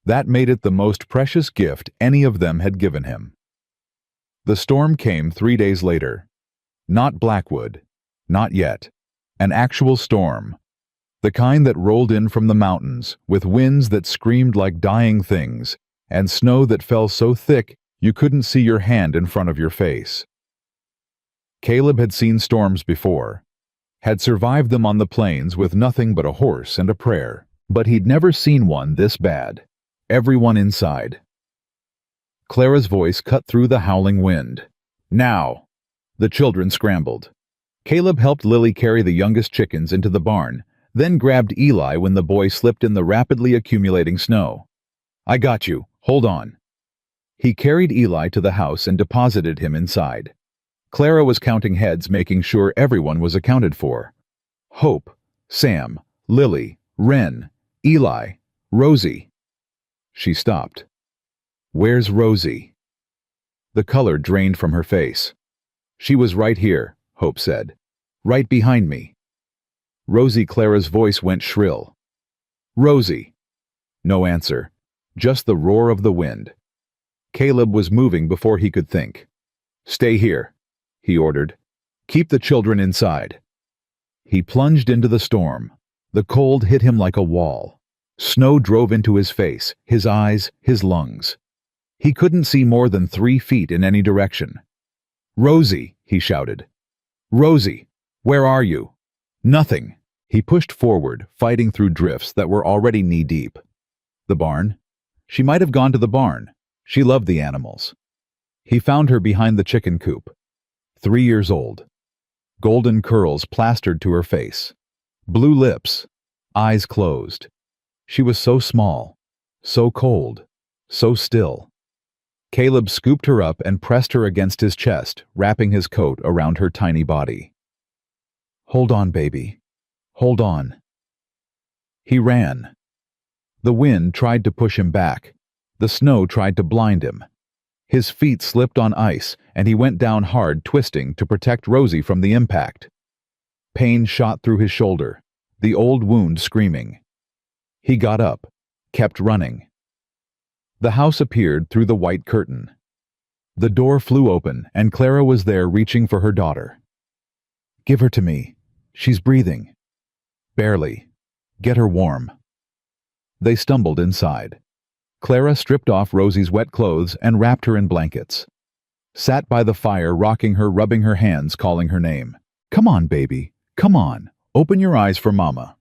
That made it the most precious gift any of them had given him. The storm came 3 days later. Not Blackwood. Not yet. An actual storm. The kind that rolled in from the mountains, with winds that screamed like dying things, and snow that fell so thick you couldn't see your hand in front of your face. Caleb had seen storms before, had survived them on the plains with nothing but a horse and a prayer, but he'd never seen one this bad. Everyone inside. Clara's voice cut through the howling wind. Now! The children scrambled. Caleb helped Lily carry the youngest chickens into the barn, then grabbed Eli when the boy slipped in the rapidly accumulating snow. I got you. Hold on. He carried Eli to the house and deposited him inside. Clara was counting heads, making sure everyone was accounted for. Hope, Sam, Lily, Wren, Eli, Rosie. She stopped. Where's Rosie? The color drained from her face. She was right here, Hope said. Right behind me. Rosie, Clara's voice went shrill. Rosie. No answer. Just the roar of the wind. Caleb was moving before he could think. Stay here, he ordered. Keep the children inside. He plunged into the storm. The cold hit him like a wall. Snow drove into his face, his eyes, his lungs. He couldn't see more than 3 feet in any direction. Rosie, he shouted. Rosie, where are you? Nothing. He pushed forward, fighting through drifts that were already knee-deep. The barn? She might have gone to the barn. She loved the animals. He found her behind the chicken coop. 3 years old. Golden curls plastered to her face. Blue lips. Eyes closed. She was so small. So cold. So still. Caleb scooped her up and pressed her against his chest, wrapping his coat around her tiny body. Hold on, baby. Hold on. He ran. The wind tried to push him back. The snow tried to blind him. His feet slipped on ice, and he went down hard, twisting to protect Rosie from the impact. Pain shot through his shoulder, the old wound screaming. He got up, kept running. The house appeared through the white curtain. The door flew open, and Clara was there reaching for her daughter. Give her to me. She's breathing. Barely. Get her warm. They stumbled inside. Clara stripped off Rosie's wet clothes and wrapped her in blankets. Sat by the fire, rocking her, rubbing her hands, calling her name. Come on, baby. Come on. Open your eyes for Mama.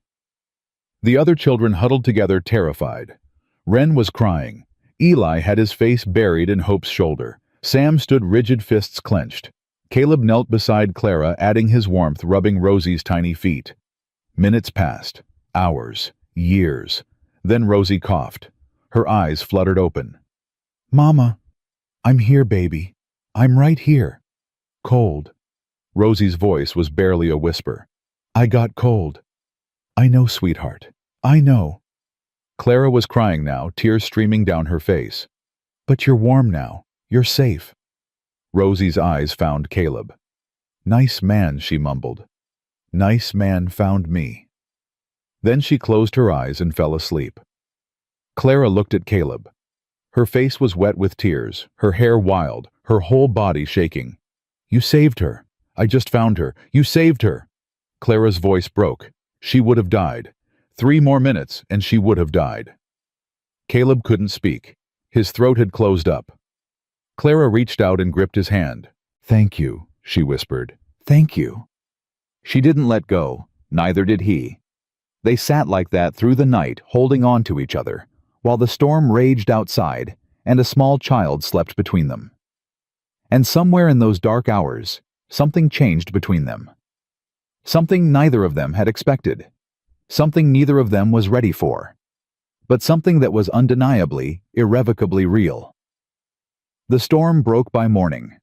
The other children huddled together, terrified. Wren was crying. Eli had his face buried in Hope's shoulder. Sam stood rigid, fists clenched. Caleb knelt beside Clara, adding his warmth, rubbing Rosie's tiny feet. Minutes passed. Hours. Years. Then Rosie coughed. Her eyes fluttered open. Mama, I'm here, baby. I'm right here. Cold. Rosie's voice was barely a whisper. I got cold. I know, sweetheart. I know. Clara was crying now, tears streaming down her face. But you're warm now. You're safe. Rosie's eyes found Caleb. Nice man, she mumbled. Nice man found me. Then she closed her eyes and fell asleep. Clara looked at Caleb. Her face was wet with tears, her hair wild, her whole body shaking. You saved her. I just found her. You saved her. Clara's voice broke. She would have died. 3 more minutes, and she would have died. Caleb couldn't speak. His throat had closed up. Clara reached out and gripped his hand. Thank you, she whispered. Thank you. She didn't let go. Neither did he. They sat like that through the night, holding on to each other, while the storm raged outside, and a small child slept between them. And somewhere in those dark hours, something changed between them. Something neither of them had expected. Something neither of them was ready for. But something that was undeniably, irrevocably real. The storm broke by morning.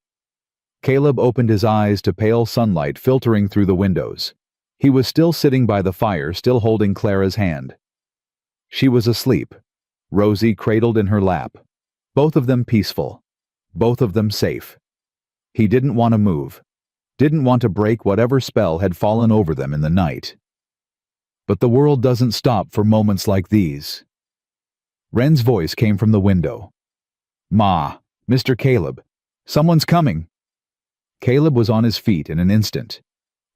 Caleb opened his eyes to pale sunlight filtering through the windows. He was still sitting by the fire, still holding Clara's hand. She was asleep, Rosie cradled in her lap. Both of them peaceful. Both of them safe. He didn't want to move. Didn't want to break whatever spell had fallen over them in the night. But the world doesn't stop for moments like these. Wren's voice came from the window. Ma, Mr. Caleb, someone's coming. Caleb was on his feet in an instant.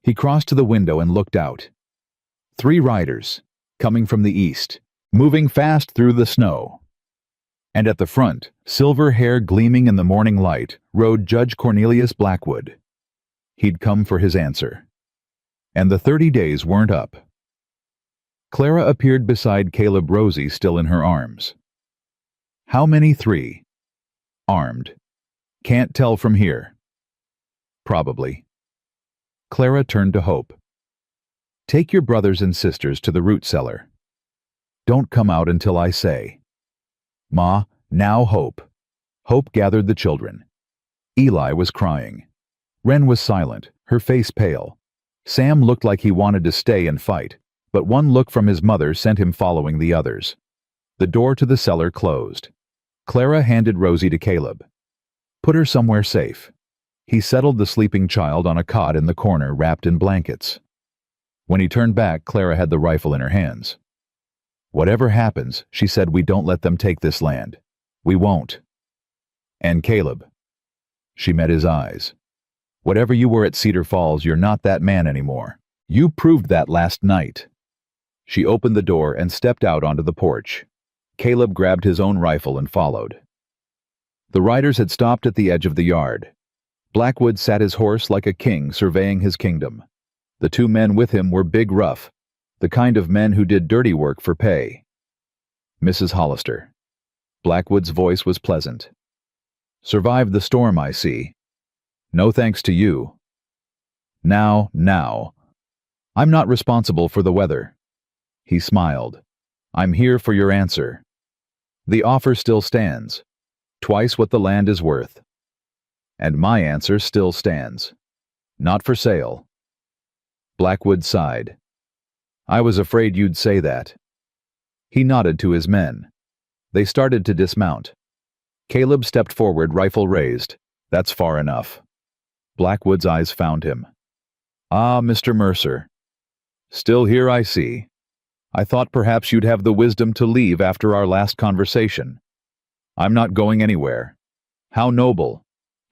He crossed to the window and looked out. 3 riders, coming from the east, moving fast through the snow. And at the front, silver hair gleaming in the morning light, rode Judge Cornelius Blackwood. He'd come for his answer. And the 30 days weren't up. Clara appeared beside Caleb, Rosie still in her arms. How many? 3. Armed. Can't tell from here. Probably. Clara turned to Hope. Take your brothers and sisters to the root cellar. Don't come out until I say. Ma, now Hope. Hope gathered the children. Eli was crying. Wren was silent, her face pale. Sam looked like he wanted to stay and fight, but one look from his mother sent him following the others. The door to the cellar closed. Clara handed Rosie to Caleb. Put her somewhere safe. He settled the sleeping child on a cot in the corner wrapped in blankets. When he turned back, Clara had the rifle in her hands. Whatever happens, she said, we don't let them take this land. We won't. And Caleb. She met his eyes. Whatever you were at Cedar Falls, you're not that man anymore. You proved that last night. She opened the door and stepped out onto the porch. Caleb grabbed his own rifle and followed. The riders had stopped at the edge of the yard. Blackwood sat his horse like a king surveying his kingdom. The 2 men with him were big rough, the kind of men who did dirty work for pay. Mrs. Hollister. Blackwood's voice was pleasant. Survived the storm, I see. No thanks to you. Now. I'm not responsible for the weather. He smiled. I'm here for your answer. The offer still stands. Twice what the land is worth. And my answer still stands. Not for sale. Blackwood sighed. I was afraid you'd say that. He nodded to his men. They started to dismount. Caleb stepped forward, rifle raised. That's far enough. Blackwood's eyes found him. Ah, Mr. Mercer. Still here, I see. I thought perhaps you'd have the wisdom to leave after our last conversation. I'm not going anywhere. How noble.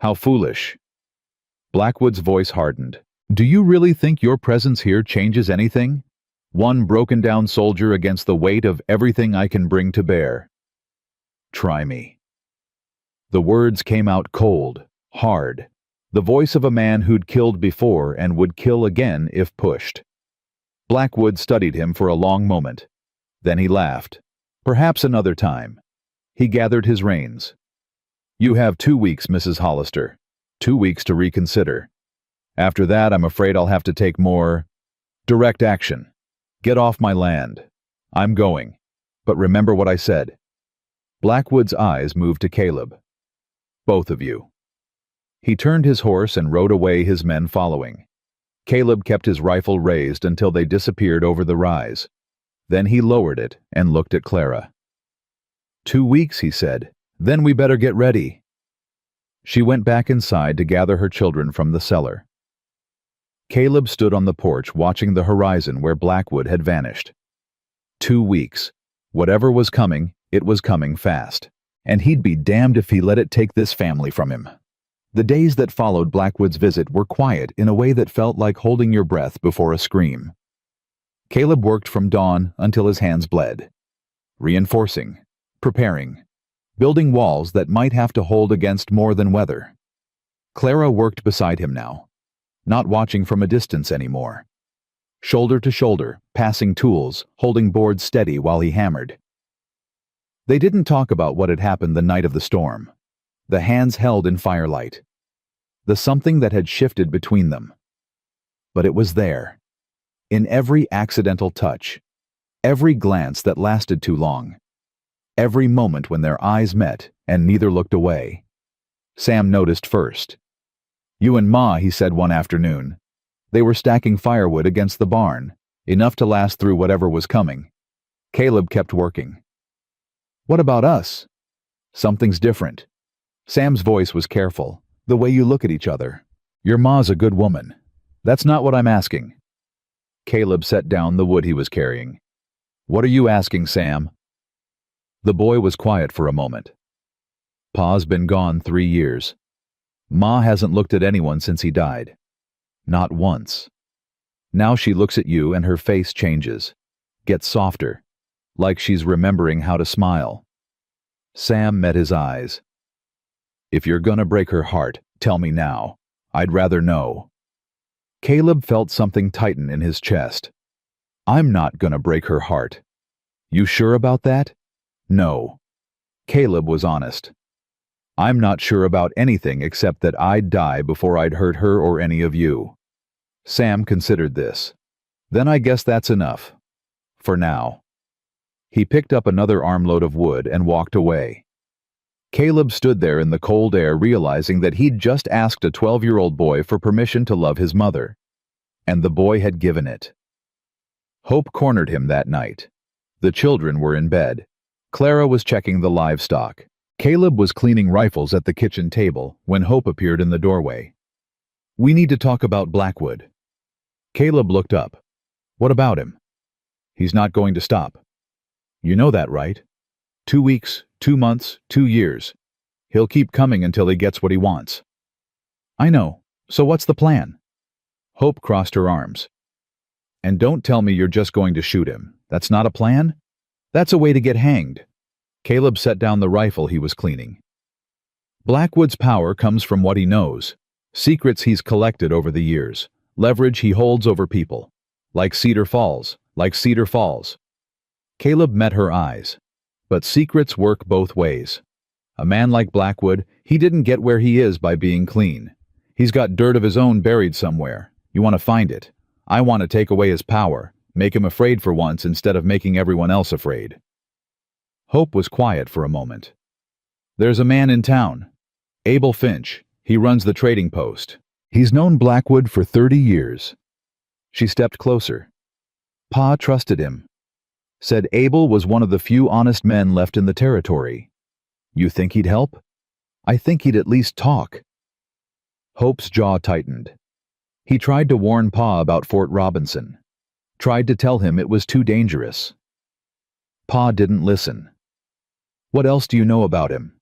How foolish. Blackwood's voice hardened. Do you really think your presence here changes anything? One broken-down soldier against the weight of everything I can bring to bear. Try me. The words came out cold, hard, the voice of a man who'd killed before and would kill again if pushed. Blackwood studied him for a long moment. Then he laughed. Perhaps another time. He gathered his reins. You have 2 weeks, Mrs. Hollister. 2 weeks to reconsider. After that, I'm afraid I'll have to take more direct action. Get off my land. I'm going. But remember what I said. Blackwood's eyes moved to Caleb. Both of you. He turned his horse and rode away, his men following. Caleb kept his rifle raised until they disappeared over the rise. Then he lowered it and looked at Clara. 2 weeks, he said. Then we better get ready. She went back inside to gather her children from the cellar. Caleb stood on the porch watching the horizon where Blackwood had vanished. 2 weeks. Whatever was coming, it was coming fast. And he'd be damned if he let it take this family from him. The days that followed Blackwood's visit were quiet in a way that felt like holding your breath before a scream. Caleb worked from dawn until his hands bled. Reinforcing, preparing, building walls that might have to hold against more than weather. Clara worked beside him now, not watching from a distance anymore. Shoulder to shoulder, passing tools, holding boards steady while he hammered. They didn't talk about what had happened the night of the storm. The hands held in firelight. The something that had shifted between them. But it was there. In every accidental touch. Every glance that lasted too long. Every moment when their eyes met and neither looked away. Sam noticed first. "You and Ma," he said one afternoon. They were stacking firewood against the barn, enough to last through whatever was coming. Caleb kept working. "What about us?" "Something's different." Sam's voice was careful, the way you look at each other. "Your Ma's a good woman. That's not what I'm asking." Caleb set down the wood he was carrying. "What are you asking, Sam?" The boy was quiet for a moment. "Pa's been gone 3 years. Ma hasn't looked at anyone since he died. Not once. Now she looks at you and her face changes, gets softer, like she's remembering how to smile." Sam met his eyes. "If you're gonna break her heart, tell me now. I'd rather know." Caleb felt something tighten in his chest. "I'm not gonna break her heart." "You sure about that?" "No." Caleb was honest. "I'm not sure about anything except that I'd die before I'd hurt her or any of you." Sam considered this. "Then I guess that's enough. For now." He picked up another armload of wood and walked away. Caleb stood there in the cold air realizing that he'd just asked a 12-year-old boy for permission to love his mother. And the boy had given it. Hope cornered him that night. The children were in bed. Clara was checking the livestock. Caleb was cleaning rifles at the kitchen table when Hope appeared in the doorway. "We need to talk about Blackwood." Caleb looked up. "What about him?" "He's not going to stop." "You know that, right? 2 weeks, 2 months, 2 years. He'll keep coming until he gets what he wants." "I know. So what's the plan?" Hope crossed her arms. "And don't tell me you're just going to shoot him. That's not a plan? That's a way to get hanged." Caleb set down the rifle he was cleaning. "Blackwood's power comes from what he knows. Secrets he's collected over the years. Leverage he holds over people. Like Cedar Falls. Like Cedar Falls." Caleb met her eyes. But secrets work both ways. A man like Blackwood, he didn't get where he is by being clean. He's got dirt of his own buried somewhere. You want to find it. I want to take away his power, make him afraid for once instead of making everyone else afraid. Hope was quiet for a moment. "There's a man in town. Abel Finch. He runs the trading post. He's known Blackwood for 30 years. She stepped closer. Pa trusted him. Said Abel was one of the few honest men left in the territory. You think he'd help? I think he'd at least talk." Hope's jaw tightened. He tried to warn Pa about Fort Robinson. Tried to tell him it was too dangerous. Pa didn't listen. "What else do you know about him?"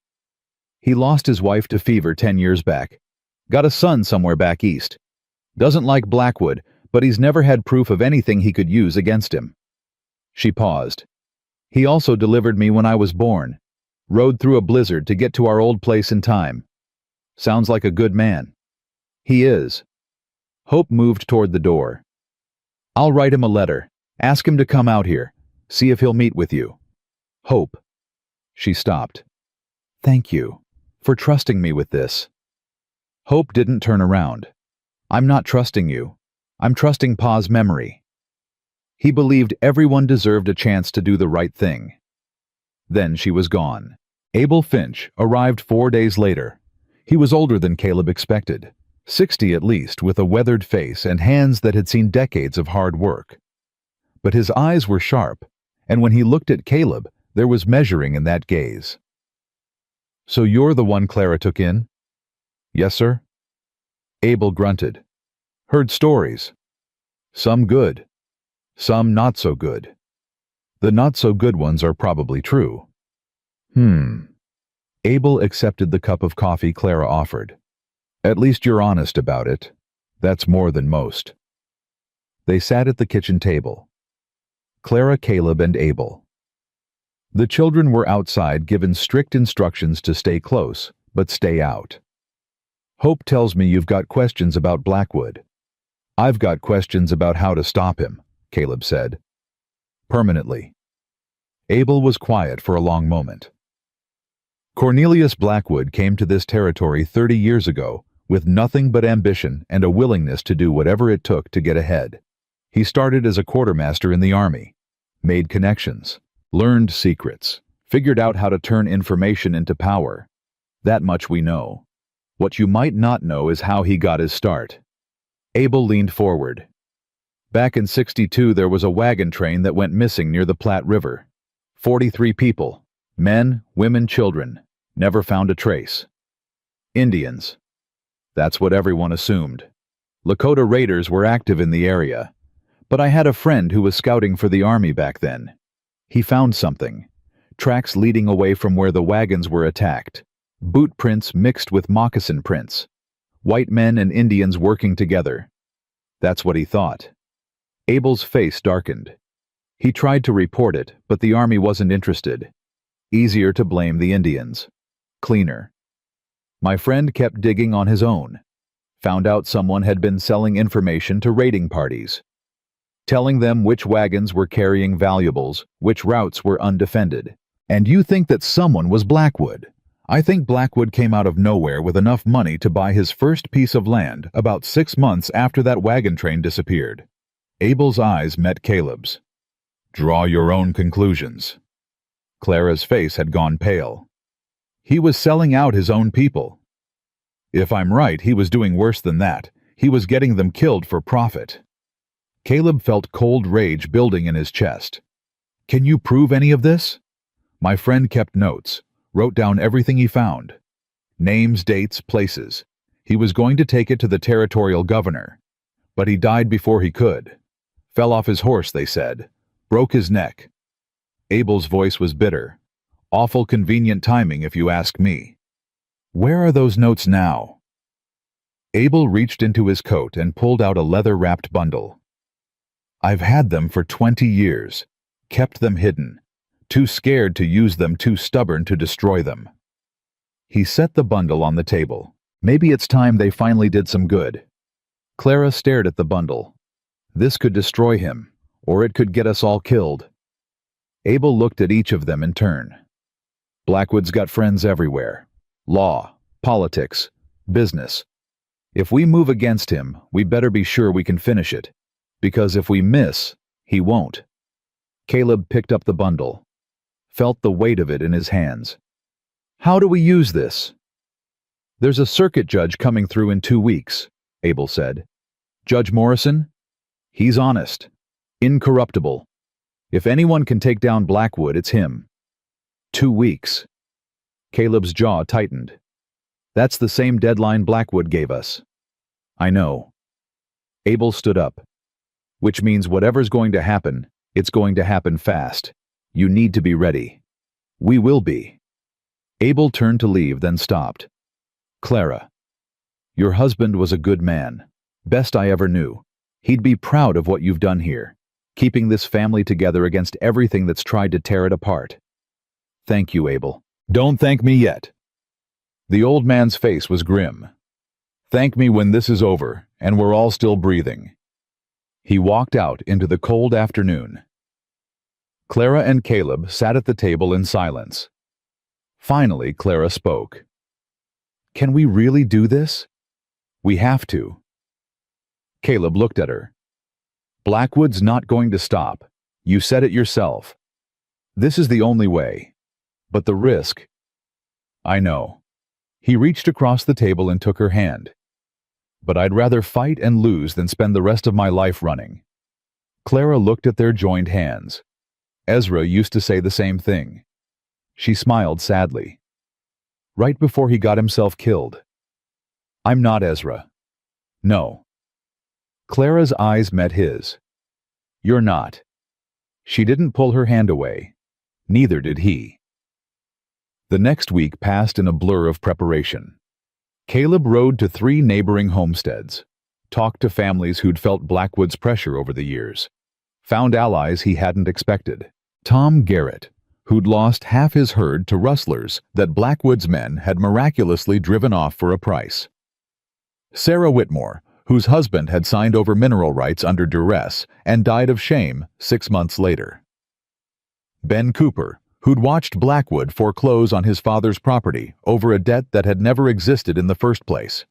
"He lost his wife to fever 10 years back. Got a son somewhere back east. Doesn't like Blackwood, but he's never had proof of anything he could use against him." She paused. "He also delivered me when I was born. Rode through a blizzard to get to our old place in time. Sounds like a good man." "He is." Hope moved toward the door. "I'll write him a letter. Ask him to come out here. See if he'll meet with you." "Hope." She stopped. "Thank you for trusting me with this." Hope didn't turn around. "I'm not trusting you. I'm trusting Pa's memory." He believed everyone deserved a chance to do the right thing. Then she was gone. Abel Finch arrived 4 days later. He was older than Caleb expected. 60 at least, with a weathered face and hands that had seen decades of hard work. But his eyes were sharp, and when he looked at Caleb, there was measuring in that gaze. "So you're the one Clara took in?" "Yes, sir." Abel grunted. "Heard stories. Some good, some not so good. The not so good ones are probably true." Abel accepted the cup of coffee Clara offered. "At least you're honest about it. That's more than most." They sat at the kitchen table. Clara, Caleb, and Abel. The children were outside, given strict instructions to stay close, but stay out. "Hope tells me you've got questions about Blackwood." "I've got questions about how to stop him," Caleb said. "Permanently." Abel was quiet for a long moment. Cornelius Blackwood came to this territory 30 years ago with nothing but ambition and a willingness to do whatever it took to get ahead. He started as a quartermaster in the army, made connections, learned secrets, figured out how to turn information into power. That much we know. What you might not know is how he got his start. Abel leaned forward. "Back in '62 there was a wagon train that went missing near the Platte River. 43 people, men, women, children, never found a trace. Indians. That's what everyone assumed. Lakota Raiders were active in the area. But I had a friend who was scouting for the army back then. He found something. Tracks leading away from where the wagons were attacked. Boot prints mixed with moccasin prints. White men and Indians working together. That's what he thought." Abel's face darkened. He tried to report it, but the army wasn't interested. Easier to blame the Indians. Cleaner. "My friend kept digging on his own. Found out someone had been selling information to raiding parties. Telling them which wagons were carrying valuables, which routes were undefended. And you think that someone was Blackwood? I think Blackwood came out of nowhere with enough money to buy his first piece of land about 6 months after that wagon train disappeared." Abel's eyes met Caleb's. "Draw your own conclusions." Clara's face had gone pale. "He was selling out his own people." "If I'm right, he was doing worse than that. He was getting them killed for profit." Caleb felt cold rage building in his chest. "Can you prove any of this?" "My friend kept notes, wrote down everything he found. Names, dates, places. He was going to take it to the territorial governor. But he died before he could. Fell off his horse, they said. Broke his neck." Abel's voice was bitter. "Awful convenient timing, if you ask me." "Where are those notes now?" Abel reached into his coat and pulled out a leather-wrapped bundle. "I've had them for 20 years. Kept them hidden. Too scared to use them, too stubborn to destroy them." He set the bundle on the table. Maybe it's time they finally did some good. Clara stared at the bundle. This could destroy him, or it could get us all killed. Abel looked at each of them in turn. Blackwood's got friends everywhere. Law, politics, business. If we move against him, we better be sure we can finish it. Because if we miss, he won't. Caleb picked up the bundle. Felt the weight of it in his hands. "How do we use this?" "There's a circuit judge coming through in 2 weeks, Abel said. "Judge Morrison? He's honest. Incorruptible. If anyone can take down Blackwood, it's him." 2 weeks. Caleb's jaw tightened. "That's the same deadline Blackwood gave us." "I know." Abel stood up. "Which means whatever's going to happen, it's going to happen fast. You need to be ready." "We will be." Abel turned to leave, then stopped. "Clara, your husband was a good man. Best I ever knew. He'd be proud of what you've done here, keeping this family together against everything that's tried to tear it apart." "Thank you, Abel." "Don't thank me yet." The old man's face was grim. "Thank me when this is over, and we're all still breathing." He walked out into the cold afternoon. Clara and Caleb sat at the table in silence. Finally, Clara spoke. "Can we really do this?" "We have to." Caleb looked at her. "Blackwood's not going to stop. You said it yourself. This is the only way. But the risk—" "I know." He reached across the table and took her hand. But I'd rather fight and lose than spend the rest of my life running. Clara looked at their joined hands. Ezra used to say the same thing. She smiled sadly. Right before he got himself killed. I'm not Ezra. No. Clara's eyes met his. You're not. She didn't pull her hand away. Neither did he. The next week passed in a blur of preparation. Caleb rode to 3 neighboring homesteads, talked to families who'd felt Blackwood's pressure over the years, found allies he hadn't expected. Tom Garrett, who'd lost half his herd to rustlers that Blackwood's men had miraculously driven off for a price. Sarah Whitmore, whose husband had signed over mineral rights under duress and died of shame 6 months later. Ben Cooper, who'd watched Blackwood foreclose on his father's property over a debt that had never existed in the first place.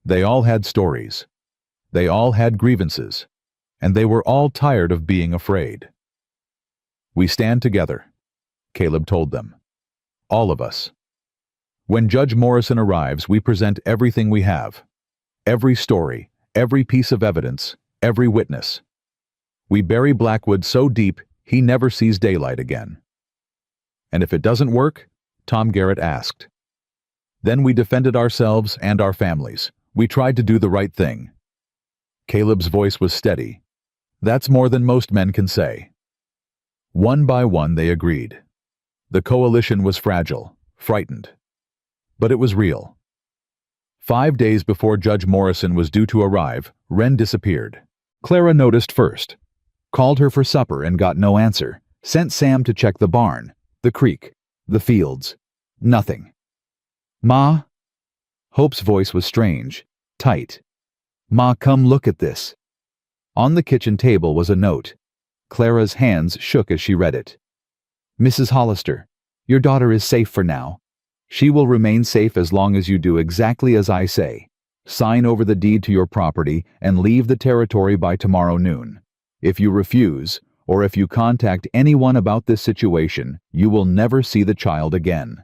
They all had stories. They all had grievances. And they were all tired of being afraid. We stand together, Caleb told them. All of us. When Judge Morrison arrives, we present everything we have. Every story, every piece of evidence, every witness. We bury Blackwood so deep he never sees daylight again. And if it doesn't work, Tom Garrett asked. Then we defended ourselves and our families. We tried to do the right thing. Caleb's voice was steady. That's more than most men can say. One by one they agreed. The coalition was fragile, frightened. But it was real. 5 days before Judge Morrison was due to arrive, Wren disappeared. Clara noticed first. Called her for supper and got no answer. Sent Sam to check the barn, the creek, the fields. Nothing. Ma? Hope's voice was strange, tight. Ma, come look at this. On the kitchen table was a note. Clara's hands shook as she read it. Mrs. Hollister, your daughter is safe for now. She will remain safe as long as you do exactly as I say. Sign over the deed to your property and leave the territory by tomorrow noon. If you refuse, or if you contact anyone about this situation, you will never see the child again.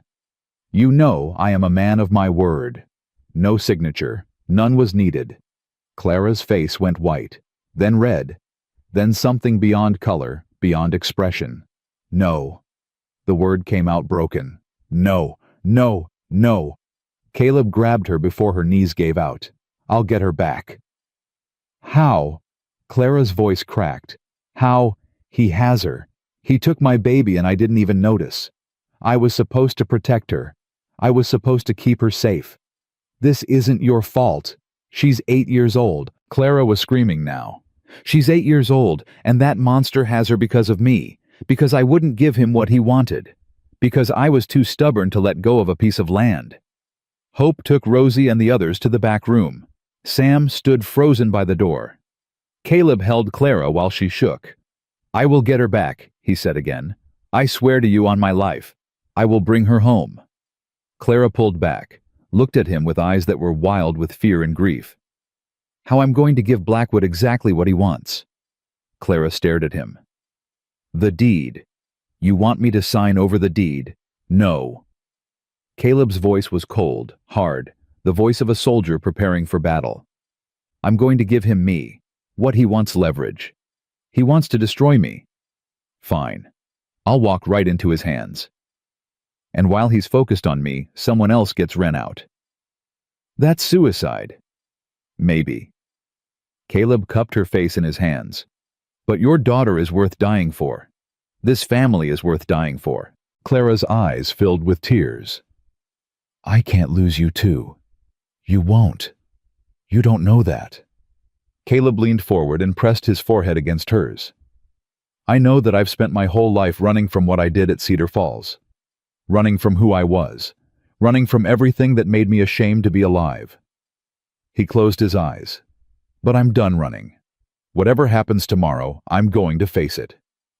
You know I am a man of my word. No signature. None was needed. Clara's face went white, then red, then something beyond color, beyond expression. No. The word came out broken. No, no, no. Caleb grabbed her before her knees gave out. I'll get her back. How? Clara's voice cracked. How? He has her. He took my baby and I didn't even notice. I was supposed to protect her. I was supposed to keep her safe. This isn't your fault. She's 8 years old. Clara was screaming now. She's 8 years old, and that monster has her because of me, because I wouldn't give him what he wanted, because I was too stubborn to let go of a piece of land. Hope took Rosie and the others to the back room. Sam stood frozen by the door. Caleb held Clara while she shook. I will get her back, he said again. I swear to you on my life. I will bring her home. Clara pulled back, looked at him with eyes that were wild with fear and grief. How I'm going to give Blackwood exactly what he wants. Clara stared at him. The deed. You want me to sign over the deed? No. Caleb's voice was cold, hard, the voice of a soldier preparing for battle. I'm going to give him me. What he wants leverage. He wants to destroy me. Fine. I'll walk right into his hands. And while he's focused on me, someone else gets Wren out. That's suicide. Maybe. Caleb cupped her face in his hands. But your daughter is worth dying for. This family is worth dying for. Clara's eyes filled with tears. I can't lose you too. You won't. You don't know that. Caleb leaned forward and pressed his forehead against hers. I know that I've spent my whole life running from what I did at Cedar Falls. Running from who I was. Running from everything that made me ashamed to be alive. He closed his eyes. But I'm done running. Whatever happens tomorrow, I'm going to face it.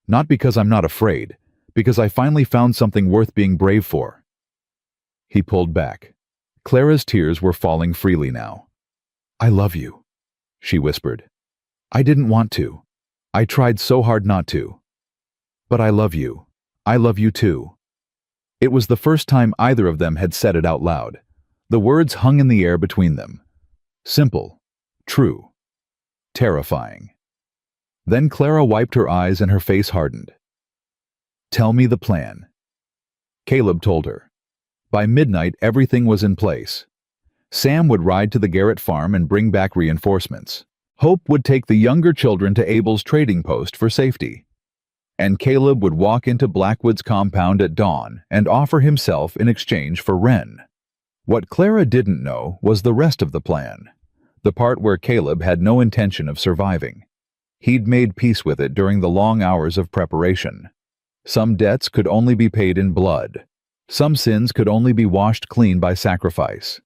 Not because I'm not afraid, because I finally found something worth being brave for. He pulled back. Clara's tears were falling freely now. I love you, she whispered. I didn't want to. I tried so hard not to. But I love you. I love you too. It was the first time either of them had said it out loud. The words hung in the air between them. Simple, true, terrifying. Then Clara wiped her eyes and her face hardened. "Tell me the plan." Caleb told her. By midnight, everything was in place. Sam would ride to the Garrett farm and bring back reinforcements. Hope would take the younger children to Abel's trading post for safety. And Caleb would walk into Blackwood's compound at dawn and offer himself in exchange for Wren. What Clara didn't know was the rest of the plan, the part where Caleb had no intention of surviving. He'd made peace with it during the long hours of preparation. Some debts could only be paid in blood. Some sins could only be washed clean by sacrifice.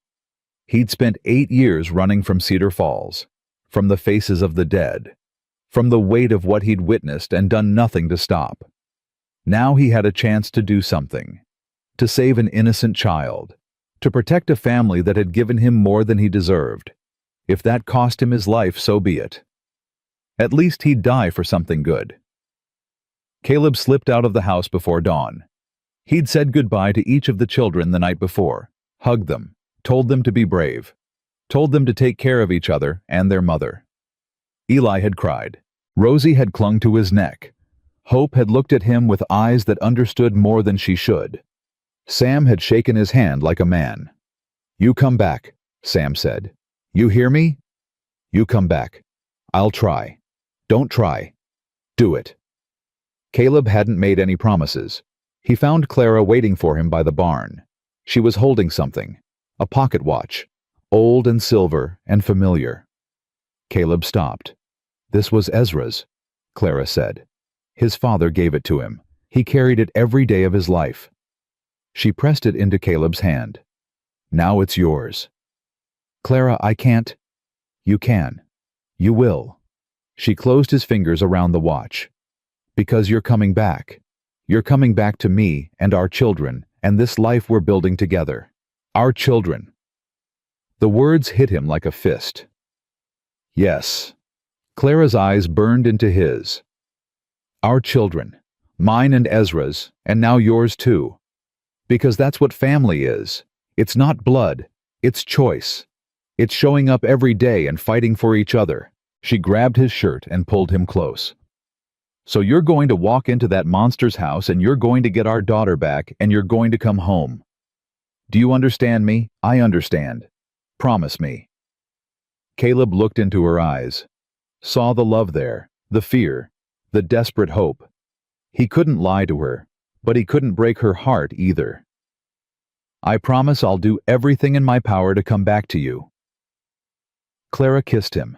He'd spent 8 years running from Cedar Falls, from the faces of the dead, from the weight of what he'd witnessed and done nothing to stop. Now he had a chance to do something, to save an innocent child, to protect a family that had given him more than he deserved. If that cost him his life, so be it. At least he'd die for something good. Caleb slipped out of the house before dawn. He'd said goodbye to each of the children the night before, hugged them, told them to be brave, told them to take care of each other and their mother. Eli had cried. Rosie had clung to his neck. Hope had looked at him with eyes that understood more than she should. Sam had shaken his hand like a man. "You come back," Sam said. "You hear me? You come back. I'll try. Don't try. Do it." Caleb hadn't made any promises. He found Clara waiting for him by the barn. She was holding something, a pocket watch, old and silver and familiar. Caleb stopped. "This was Ezra's," Clara said. "His father gave it to him. He carried it every day of his life." She pressed it into Caleb's hand. "Now it's yours." "Clara, I can't." "You can. You will." She closed his fingers around the watch. "Because you're coming back. You're coming back to me and our children and this life we're building together. Our children." The words hit him like a fist. "Yes." Clara's eyes burned into his. "Our children. Mine and Ezra's, and now yours too. Because that's what family is. It's not blood. It's choice. It's showing up every day and fighting for each other." She grabbed his shirt and pulled him close. "So you're going to walk into that monster's house and you're going to get our daughter back and you're going to come home. Do you understand me? I understand. Promise me." Caleb looked into her eyes, saw the love there, the fear, the desperate hope. He couldn't lie to her, but he couldn't break her heart either. "I promise I'll do everything in my power to come back to you." Clara kissed him.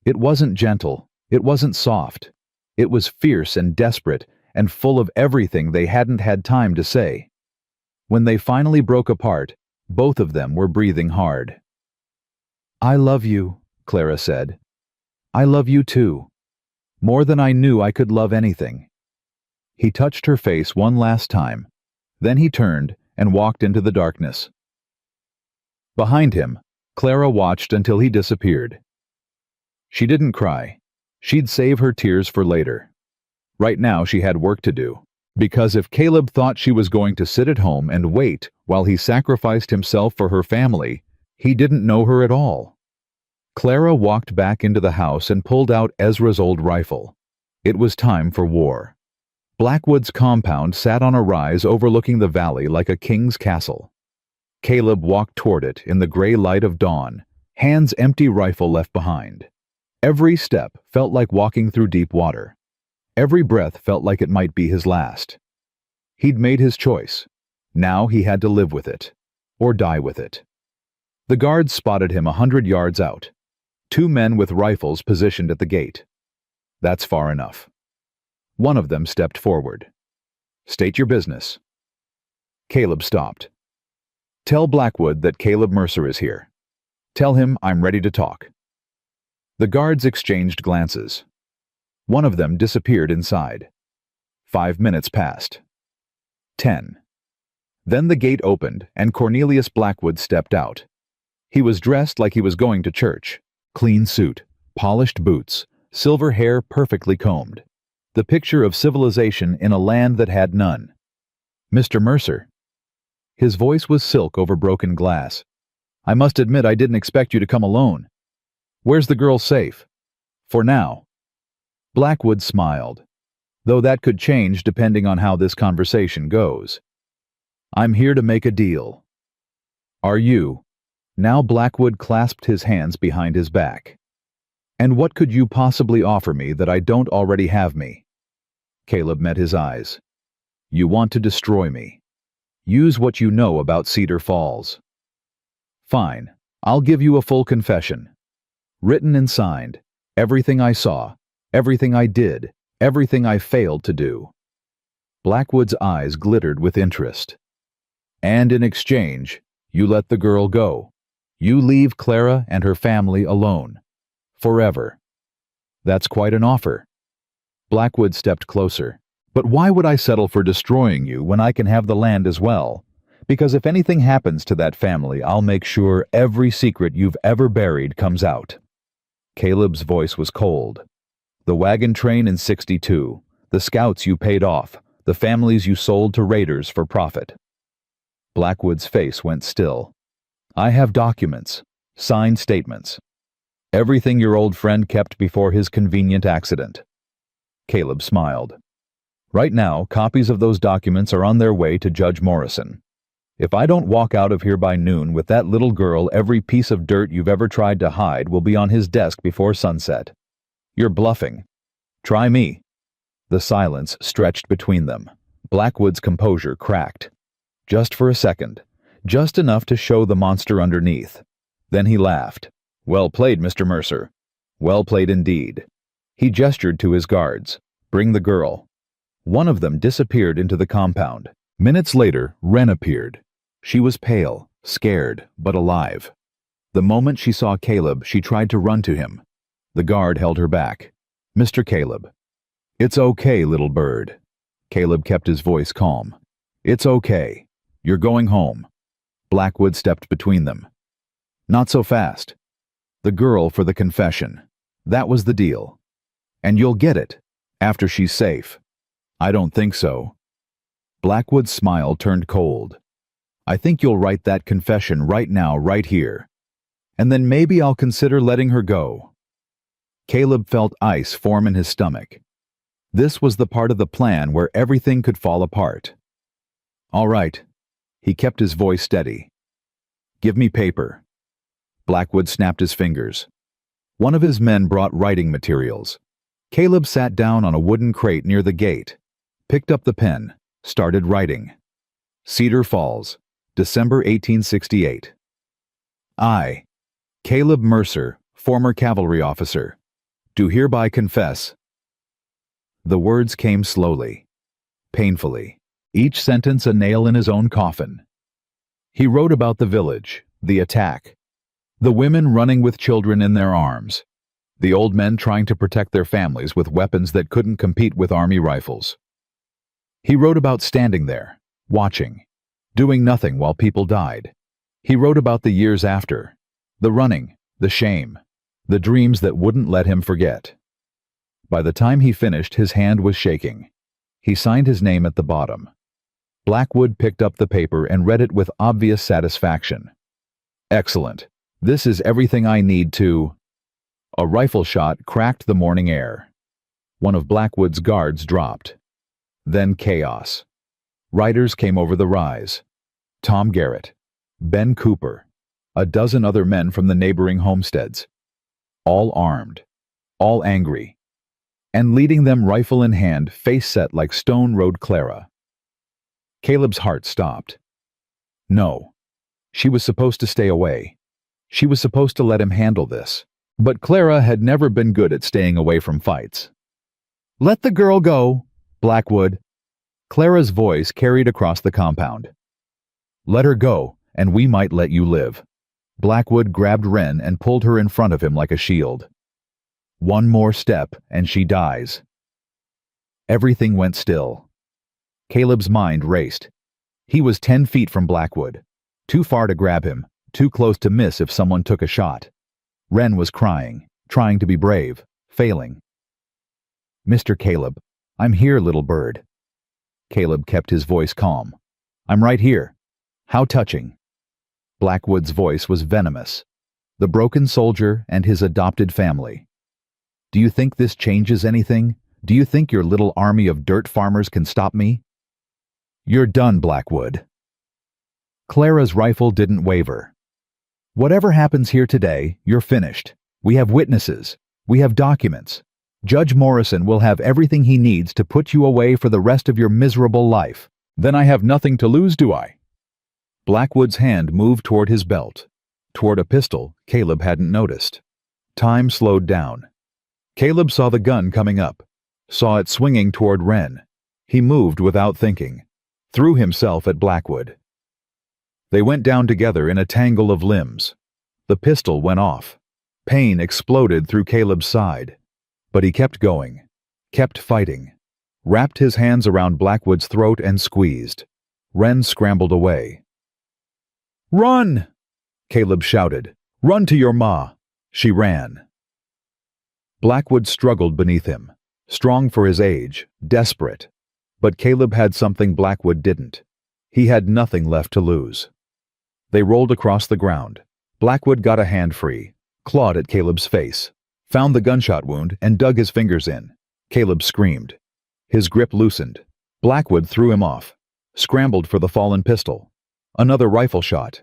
It wasn't gentle, it wasn't soft. It was fierce and desperate and full of everything they hadn't had time to say. When they finally broke apart, both of them were breathing hard. "I love you," Clara said. "I love you too. More than I knew I could love anything." He touched her face one last time. Then he turned and walked into the darkness. Behind him, Clara watched until he disappeared. She didn't cry. She'd save her tears for later. Right now she had work to do, because if Caleb thought she was going to sit at home and wait while he sacrificed himself for her family, he didn't know her at all. Clara walked back into the house and pulled out Ezra's old rifle. It was time for war. Blackwood's compound sat on a rise overlooking the valley like a king's castle. Caleb walked toward it in the gray light of dawn, hands empty, rifle left behind. Every step felt like walking through deep water. Every breath felt like it might be his last. He'd made his choice. Now he had to live with it, or die with it. The guards spotted him 100 yards out. 2 men with rifles positioned at the gate. That's far enough. One of them stepped forward. "State your business." Caleb stopped. "Tell Blackwood that Caleb Mercer is here. Tell him I'm ready to talk." The guards exchanged glances. One of them disappeared inside. 5 minutes passed. 10. Then the gate opened and Cornelius Blackwood stepped out. He was dressed like he was going to church. Clean suit, polished boots, silver hair perfectly combed. The picture of civilization in a land that had none. "Mr. Mercer." His voice was silk over broken glass. I must admit I didn't expect you to come alone. Where's the girl safe? For now. Blackwood smiled, though that could change depending on how this conversation goes. I'm here to make a deal. Are you? Now Blackwood clasped his hands behind his back. And what could you possibly offer me that I don't already have me? Caleb met his eyes. You want to destroy me. Use what you know about Cedar Falls. Fine, I'll give you a full confession. Written and signed, everything I saw, everything I did, everything I failed to do. Blackwood's eyes glittered with interest. And in exchange, you let the girl go. You leave Clara and her family alone. Forever. That's quite an offer. Blackwood stepped closer. But why would I settle for destroying you when I can have the land as well? Because if anything happens to that family, I'll make sure every secret you've ever buried comes out. Caleb's voice was cold. The wagon train in '62, the scouts you paid off, the families you sold to raiders for profit. Blackwood's face went still. I have documents, signed statements. Everything your old friend kept before his convenient accident. Caleb smiled. Right now, copies of those documents are on their way to Judge Morrison. If I don't walk out of here by noon with that little girl, every piece of dirt you've ever tried to hide will be on his desk before sunset. You're bluffing. Try me. The silence stretched between them. Blackwood's composure cracked. Just for a second. Just enough to show the monster underneath. Then he laughed. Well played, Mr. Mercer. Well played indeed. He gestured to his guards. Bring the girl. One of them disappeared into the compound. Minutes later, Wren appeared. She was pale, scared, but alive. The moment she saw Caleb, she tried to run to him. The guard held her back. Mr. Caleb. It's okay, little bird. Caleb kept his voice calm. It's okay. You're going home. Blackwood stepped between them. Not so fast. The girl for the confession. That was the deal. And you'll get it, after she's safe. I don't think so. Blackwood's smile turned cold. I think you'll write that confession right now, right here. And then maybe I'll consider letting her go. Caleb felt ice form in his stomach. This was the part of the plan where everything could fall apart. All right. He kept his voice steady. Give me paper. Blackwood snapped his fingers. One of his men brought writing materials. Caleb sat down on a wooden crate near the gate, picked up the pen, started writing. Cedar Falls, December 1868. I, Caleb Mercer, former cavalry officer, do hereby confess. The words came slowly, painfully, each sentence a nail in his own coffin. He wrote about the village, the attack, the women running with children in their arms, the old men trying to protect their families with weapons that couldn't compete with army rifles. He wrote about standing there, watching, doing nothing while people died. He wrote about the years after, the running, the shame, the dreams that wouldn't let him forget. By the time he finished, his hand was shaking. He signed his name at the bottom. Blackwood picked up the paper and read it with obvious satisfaction. Excellent. This is everything I need to... A rifle shot cracked the morning air. One of Blackwood's guards dropped. Then chaos. Riders came over the rise. Tom Garrett, Ben Cooper, a dozen other men from the neighboring homesteads. All armed, all angry. And leading them rifle in hand, face set like stone rode Clara. Caleb's heart stopped. No. She was supposed to stay away. She was supposed to let him handle this. But Clara had never been good at staying away from fights. Let the girl go, Blackwood. Clara's voice carried across the compound. Let her go, and we might let you live. Blackwood grabbed Wren and pulled her in front of him like a shield. One more step, and she dies. Everything went still. Caleb's mind raced. He was 10 feet from Blackwood, too far to grab him, too close to miss if someone took a shot. Wren was crying, trying to be brave, failing. Mr. Caleb, I'm here, little bird. Caleb kept his voice calm. I'm right here. How touching. Blackwood's voice was venomous. The broken soldier and his adopted family. Do you think this changes anything? Do you think your little army of dirt farmers can stop me? You're done, Blackwood. Clara's rifle didn't waver. Whatever happens here today, you're finished. We have witnesses. We have documents. Judge Morrison will have everything he needs to put you away for the rest of your miserable life. Then I have nothing to lose, do I? Blackwood's hand moved toward his belt, toward a pistol Caleb hadn't noticed. Time slowed down. Caleb saw the gun coming up, saw it swinging toward Wren. He moved without thinking, threw himself at Blackwood. They went down together in a tangle of limbs. The pistol went off. Pain exploded through Caleb's side. But he kept going, kept fighting, wrapped his hands around Blackwood's throat and squeezed. Wren scrambled away. "Run!" Caleb shouted. "Run to your ma!" She ran. Blackwood struggled beneath him, strong for his age, desperate. But Caleb had something Blackwood didn't. He had nothing left to lose. They rolled across the ground. Blackwood got a hand free, clawed at Caleb's face, found the gunshot wound and dug his fingers in. Caleb screamed. His grip loosened. Blackwood threw him off, scrambled for the fallen pistol. Another rifle shot.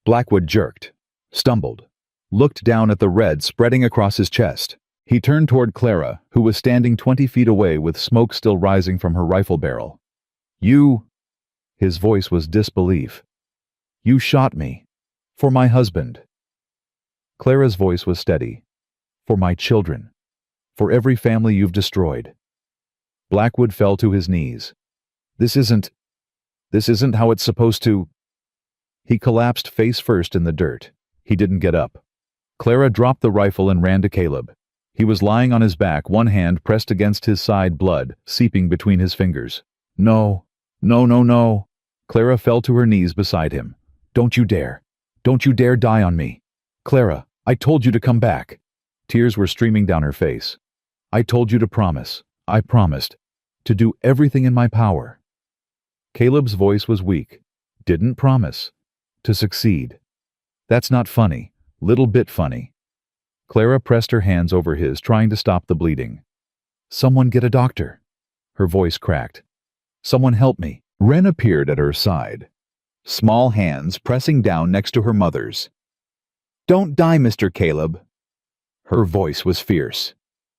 Blackwood jerked, stumbled, looked down at the red spreading across his chest. He turned toward Clara, who was standing 20 feet away with smoke still rising from her rifle barrel. "You—" His voice was disbelief. "You shot me. For my husband." Clara's voice was steady. "For my children. For every family you've destroyed." Blackwood fell to his knees. This isn't how it's supposed to." He collapsed face first in the dirt. He didn't get up. Clara dropped the rifle and ran to Caleb. He was lying on his back, one hand pressed against his side, blood seeping between his fingers. "No, no, no, no." Clara fell to her knees beside him. "Don't you dare. Don't you dare die on me. Clara, I told you to come back." Tears were streaming down her face. "I told you to promise. I promised. To do everything in my power." Caleb's voice was weak. "Didn't promise. To succeed. That's not funny. Little bit funny." Clara pressed her hands over his, trying to stop the bleeding. "Someone get a doctor." Her voice cracked. "Someone help me." Wren appeared at her side, small hands pressing down next to her mother's. "Don't die, Mr. Caleb." Her voice was fierce.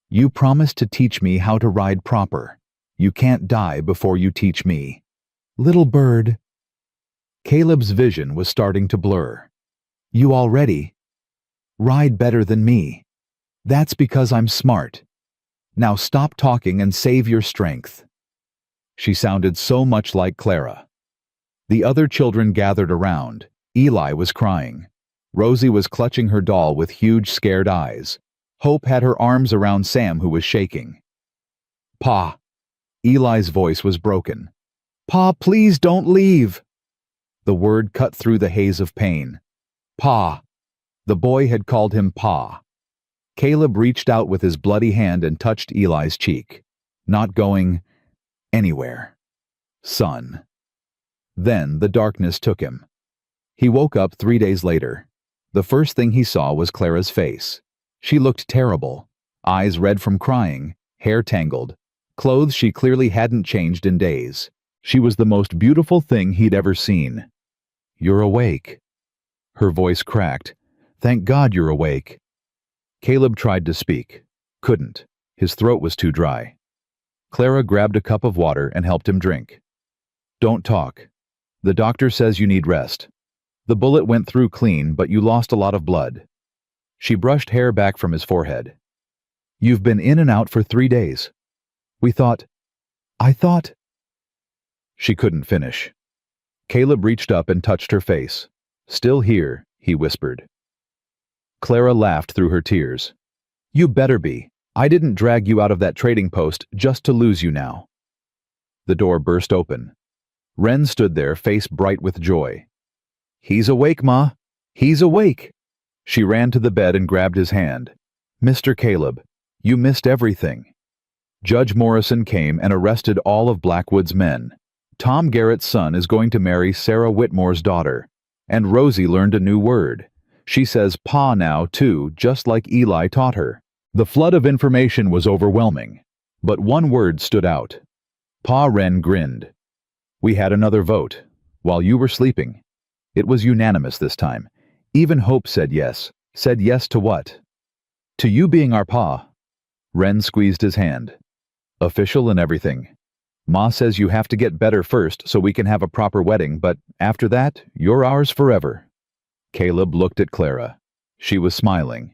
"You promised to teach me how to ride proper. You can't die before you teach me." "Little bird." Caleb's vision was starting to blur. "You already ride better than me. That's because I'm smart. Now stop talking and save your strength." She sounded so much like Clara. The other children gathered around. Eli was crying. Rosie was clutching her doll with huge, scared eyes. Hope had her arms around Sam, who was shaking. "Pa." Eli's voice was broken. "Pa, please don't leave." The word cut through the haze of pain. "Pa." The boy had called him Pa. Caleb reached out with his bloody hand and touched Eli's cheek. "Not going anywhere, son." Then the darkness took him. He woke up 3 days later. The first thing he saw was Clara's face. She looked terrible, eyes red from crying, hair tangled, clothes she clearly hadn't changed in days. She was the most beautiful thing he'd ever seen. "You're awake." Her voice cracked. "Thank God you're awake." Caleb tried to speak. Couldn't. His throat was too dry. Clara grabbed a cup of water and helped him drink. "Don't talk. The doctor says you need rest. The bullet went through clean, but you lost a lot of blood." She brushed hair back from his forehead. "You've been in and out for 3 days. I thought... She couldn't finish. Caleb reached up and touched her face. "Still here," he whispered. Clara laughed through her tears. "You better be. I didn't drag you out of that trading post just to lose you now." The door burst open. Wren stood there, face bright with joy. "He's awake, Ma. He's awake." She ran to the bed and grabbed his hand. "Mr. Caleb, you missed everything." Judge Morrison came and arrested all of Blackwood's men. Tom Garrett's son is going to marry Sarah Whitmore's daughter, And Rosie learned a new word. She says pa now, too, just like Eli taught her. The flood of information was overwhelming, but one word stood out. Pa Ren grinned. We had another vote, while you were sleeping. It was unanimous this time. Even Hope said yes. Said yes to what? To you being our pa. Ren squeezed his hand. Official and everything. Ma says you have to get better first so we can have a proper wedding, but after that, you're ours forever. Caleb looked at Clara. She was smiling.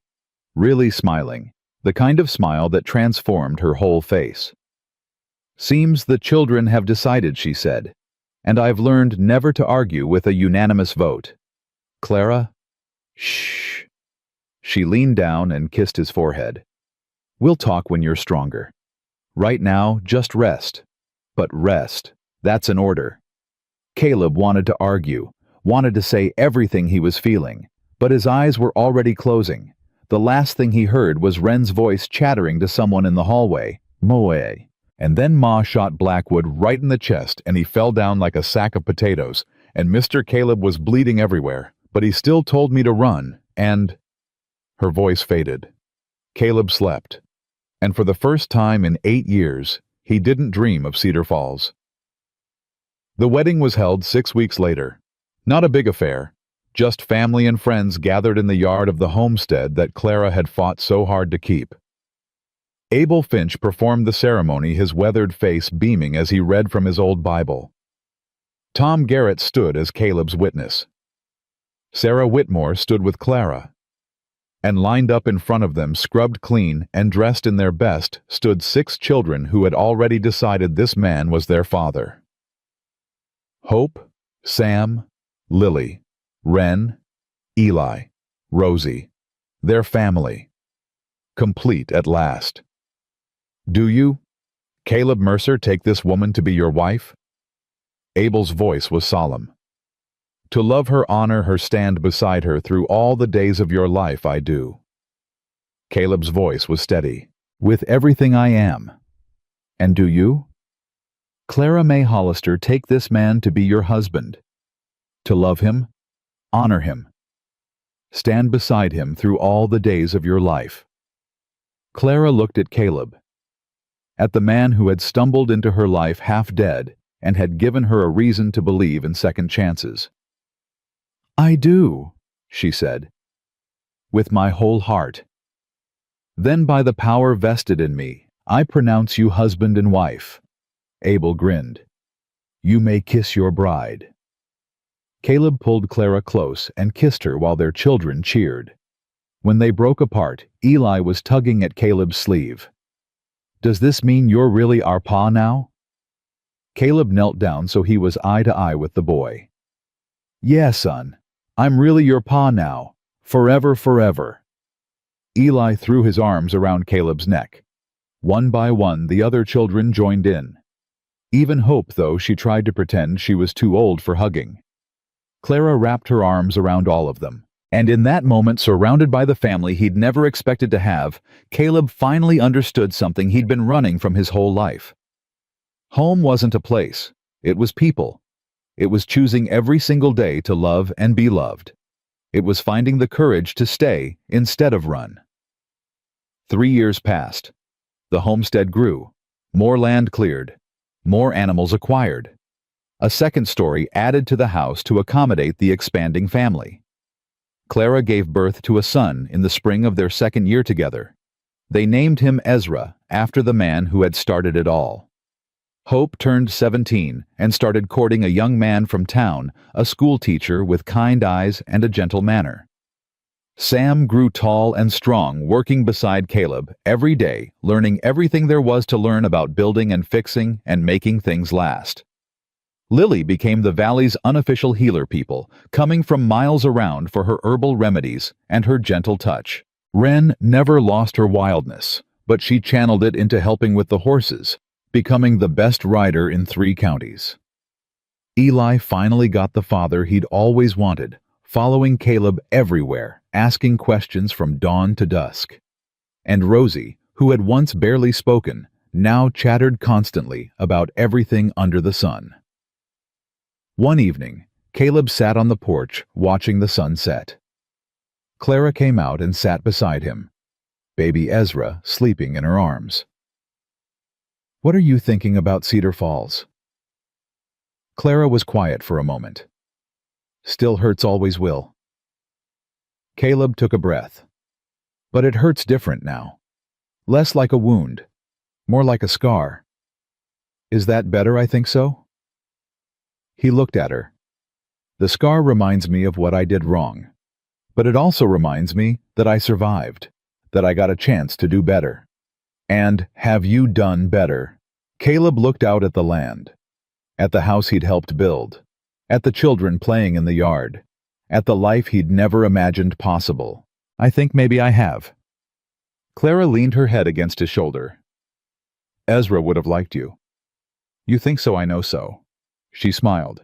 Really smiling. The kind of smile that transformed her whole face. Seems the children have decided, she said, and I've learned never to argue with a unanimous vote. Clara? Shh. She leaned down and kissed his forehead. We'll talk when you're stronger. Right now, just rest. But rest, that's an order. Caleb wanted to argue, wanted to say everything he was feeling, but his eyes were already closing. The last thing he heard was Ren's voice chattering to someone in the hallway, Moe. And then Ma shot Blackwood right in the chest and he fell down like a sack of potatoes, and Mr. Caleb was bleeding everywhere, but he still told me to run, and... Her voice faded. Caleb slept, and for the first time in 8 years, he didn't dream of Cedar Falls. The wedding was held 6 weeks later. Not a big affair, just family and friends gathered in the yard of the homestead that Clara had fought so hard to keep. Abel Finch performed the ceremony, his weathered face beaming as he read from his old Bible. Tom Garrett stood as Caleb's witness. Sarah Whitmore stood with Clara. And lined up in front of them, scrubbed clean and dressed in their best, stood 6 children who had already decided this man was their father. Hope, Sam, Lily, Ren, Eli, Rosie, their family. Complete at last. Do you, Caleb Mercer, take this woman to be your wife? Abel's voice was solemn. To love her, honor her, stand beside her through all the days of your life, I do. Caleb's voice was steady. With everything I am. And do you? Clara May Hollister, take this man to be your husband. To love him, honor him. Stand beside him through all the days of your life. Clara looked at Caleb. At the man who had stumbled into her life half dead and had given her a reason to believe in second chances. I do, she said, with my whole heart. Then by the power vested in me, I pronounce you husband and wife. Abel grinned. You may kiss your bride. Caleb pulled Clara close and kissed her while their children cheered. When they broke apart, Eli was tugging at Caleb's sleeve. Does this mean you're really our pa now? Caleb knelt down so he was eye to eye with the boy. Yeah, son. I'm really your pa now. Forever, forever. Eli threw his arms around Caleb's neck. One by one, the other children joined in. Even Hope, though she tried to pretend she was too old for hugging. Clara wrapped her arms around all of them. And in that moment, surrounded by the family he'd never expected to have, Caleb finally understood something he'd been running from his whole life. Home wasn't a place. It was people. It was choosing every single day to love and be loved. It was finding the courage to stay instead of run. 3 years passed. The homestead grew. More land cleared. More animals acquired. A second story added to the house to accommodate the expanding family. Clara gave birth to a son in the spring of their 2nd year together. They named him Ezra, after the man who had started it all. Hope turned 17 and started courting a young man from town, a school teacher with kind eyes and a gentle manner. Sam grew tall and strong, working beside Caleb every day, learning everything there was to learn about building and fixing and making things last. Lily became the valley's unofficial healer people, coming from miles around for her herbal remedies and her gentle touch. Ren never lost her wildness, but she channeled it into helping with the horses, becoming the best rider in 3 counties. Eli finally got the father he'd always wanted, following Caleb everywhere, asking questions from dawn to dusk. And Rosie, who had once barely spoken, now chattered constantly about everything under the sun. One evening, Caleb sat on the porch, watching the sun set. Clara came out and sat beside him, baby Ezra sleeping in her arms. "What are you thinking about Cedar Falls?" Clara was quiet for a moment. "Still hurts, always will." Caleb took a breath. "But it hurts different now. Less like a wound, more like a scar. Is that better? I think so." He looked at her. "The scar reminds me of what I did wrong. But it also reminds me that I survived, that I got a chance to do better. And have you done better?" Caleb looked out at the land, at the house he'd helped build, at the children playing in the yard, at the life he'd never imagined possible. "I think maybe I have." Clara leaned her head against his shoulder. "Ezra would have liked you." "You think so? I know so." She smiled.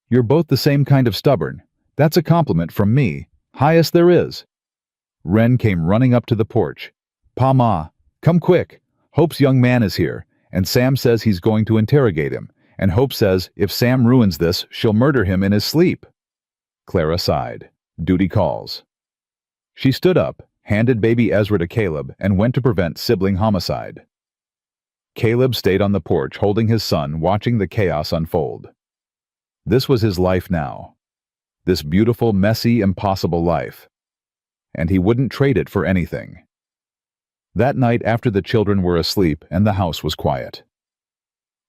"You're both the same kind of stubborn. That's a compliment from me. Highest there is." Wren came running up to the porch. "Pa Ma, come quick. Hope's young man is here, and Sam says he's going to interrogate him, and Hope says if Sam ruins this, she'll murder him in his sleep." Clara sighed. Duty calls. She stood up, handed baby Ezra to Caleb, and went to prevent sibling homicide. Caleb stayed on the porch holding his son, watching the chaos unfold. This was his life now. This beautiful, messy, impossible life. And he wouldn't trade it for anything. That night, after the children were asleep and the house was quiet,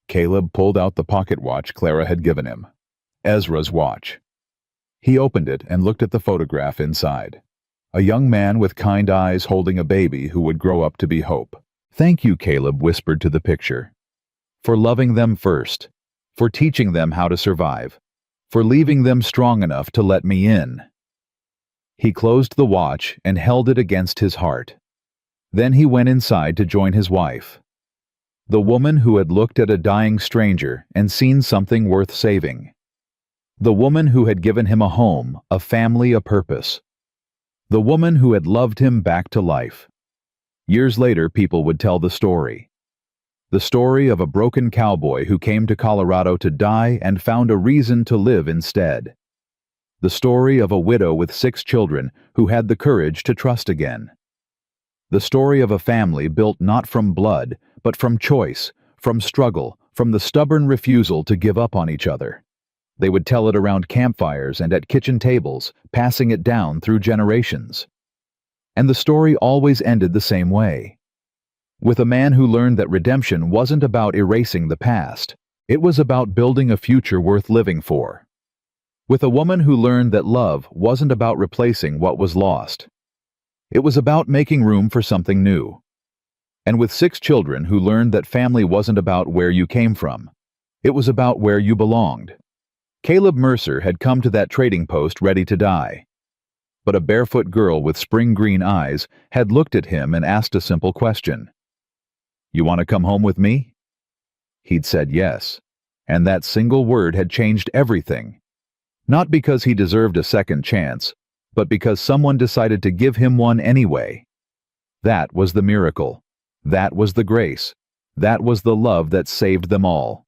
Caleb pulled out the pocket watch Clara had given him, Ezra's watch. He opened it and looked at the photograph inside. A young man with kind eyes holding a baby who would grow up to be Hope. "Thank you," Caleb whispered to the picture, "for loving them first, for teaching them how to survive, for leaving them strong enough to let me in." He closed the watch and held it against his heart. Then he went inside to join his wife, the woman who had looked at a dying stranger and seen something worth saving, the woman who had given him a home, a family, a purpose, the woman who had loved him back to life. Years later, people would tell the story of a broken cowboy who came to Colorado to die and found a reason to live instead. The story of a widow with 6 children who had the courage to trust again. The story of a family built not from blood, but from choice, from struggle, from the stubborn refusal to give up on each other. They would tell it around campfires and at kitchen tables, passing it down through generations. And the story always ended the same way. With a man who learned that redemption wasn't about erasing the past. It was about building a future worth living for. With a woman who learned that love wasn't about replacing what was lost. It was about making room for something new. And with 6 children who learned that family wasn't about where you came from. It was about where you belonged. Caleb Mercer had come to that trading post ready to die. But a barefoot girl with spring green eyes had looked at him and asked a simple question. "You want to come home with me?" He'd said yes, and that single word had changed everything. Not because he deserved a second chance, but because someone decided to give him one anyway. That was the miracle. That was the grace. That was the love that saved them all.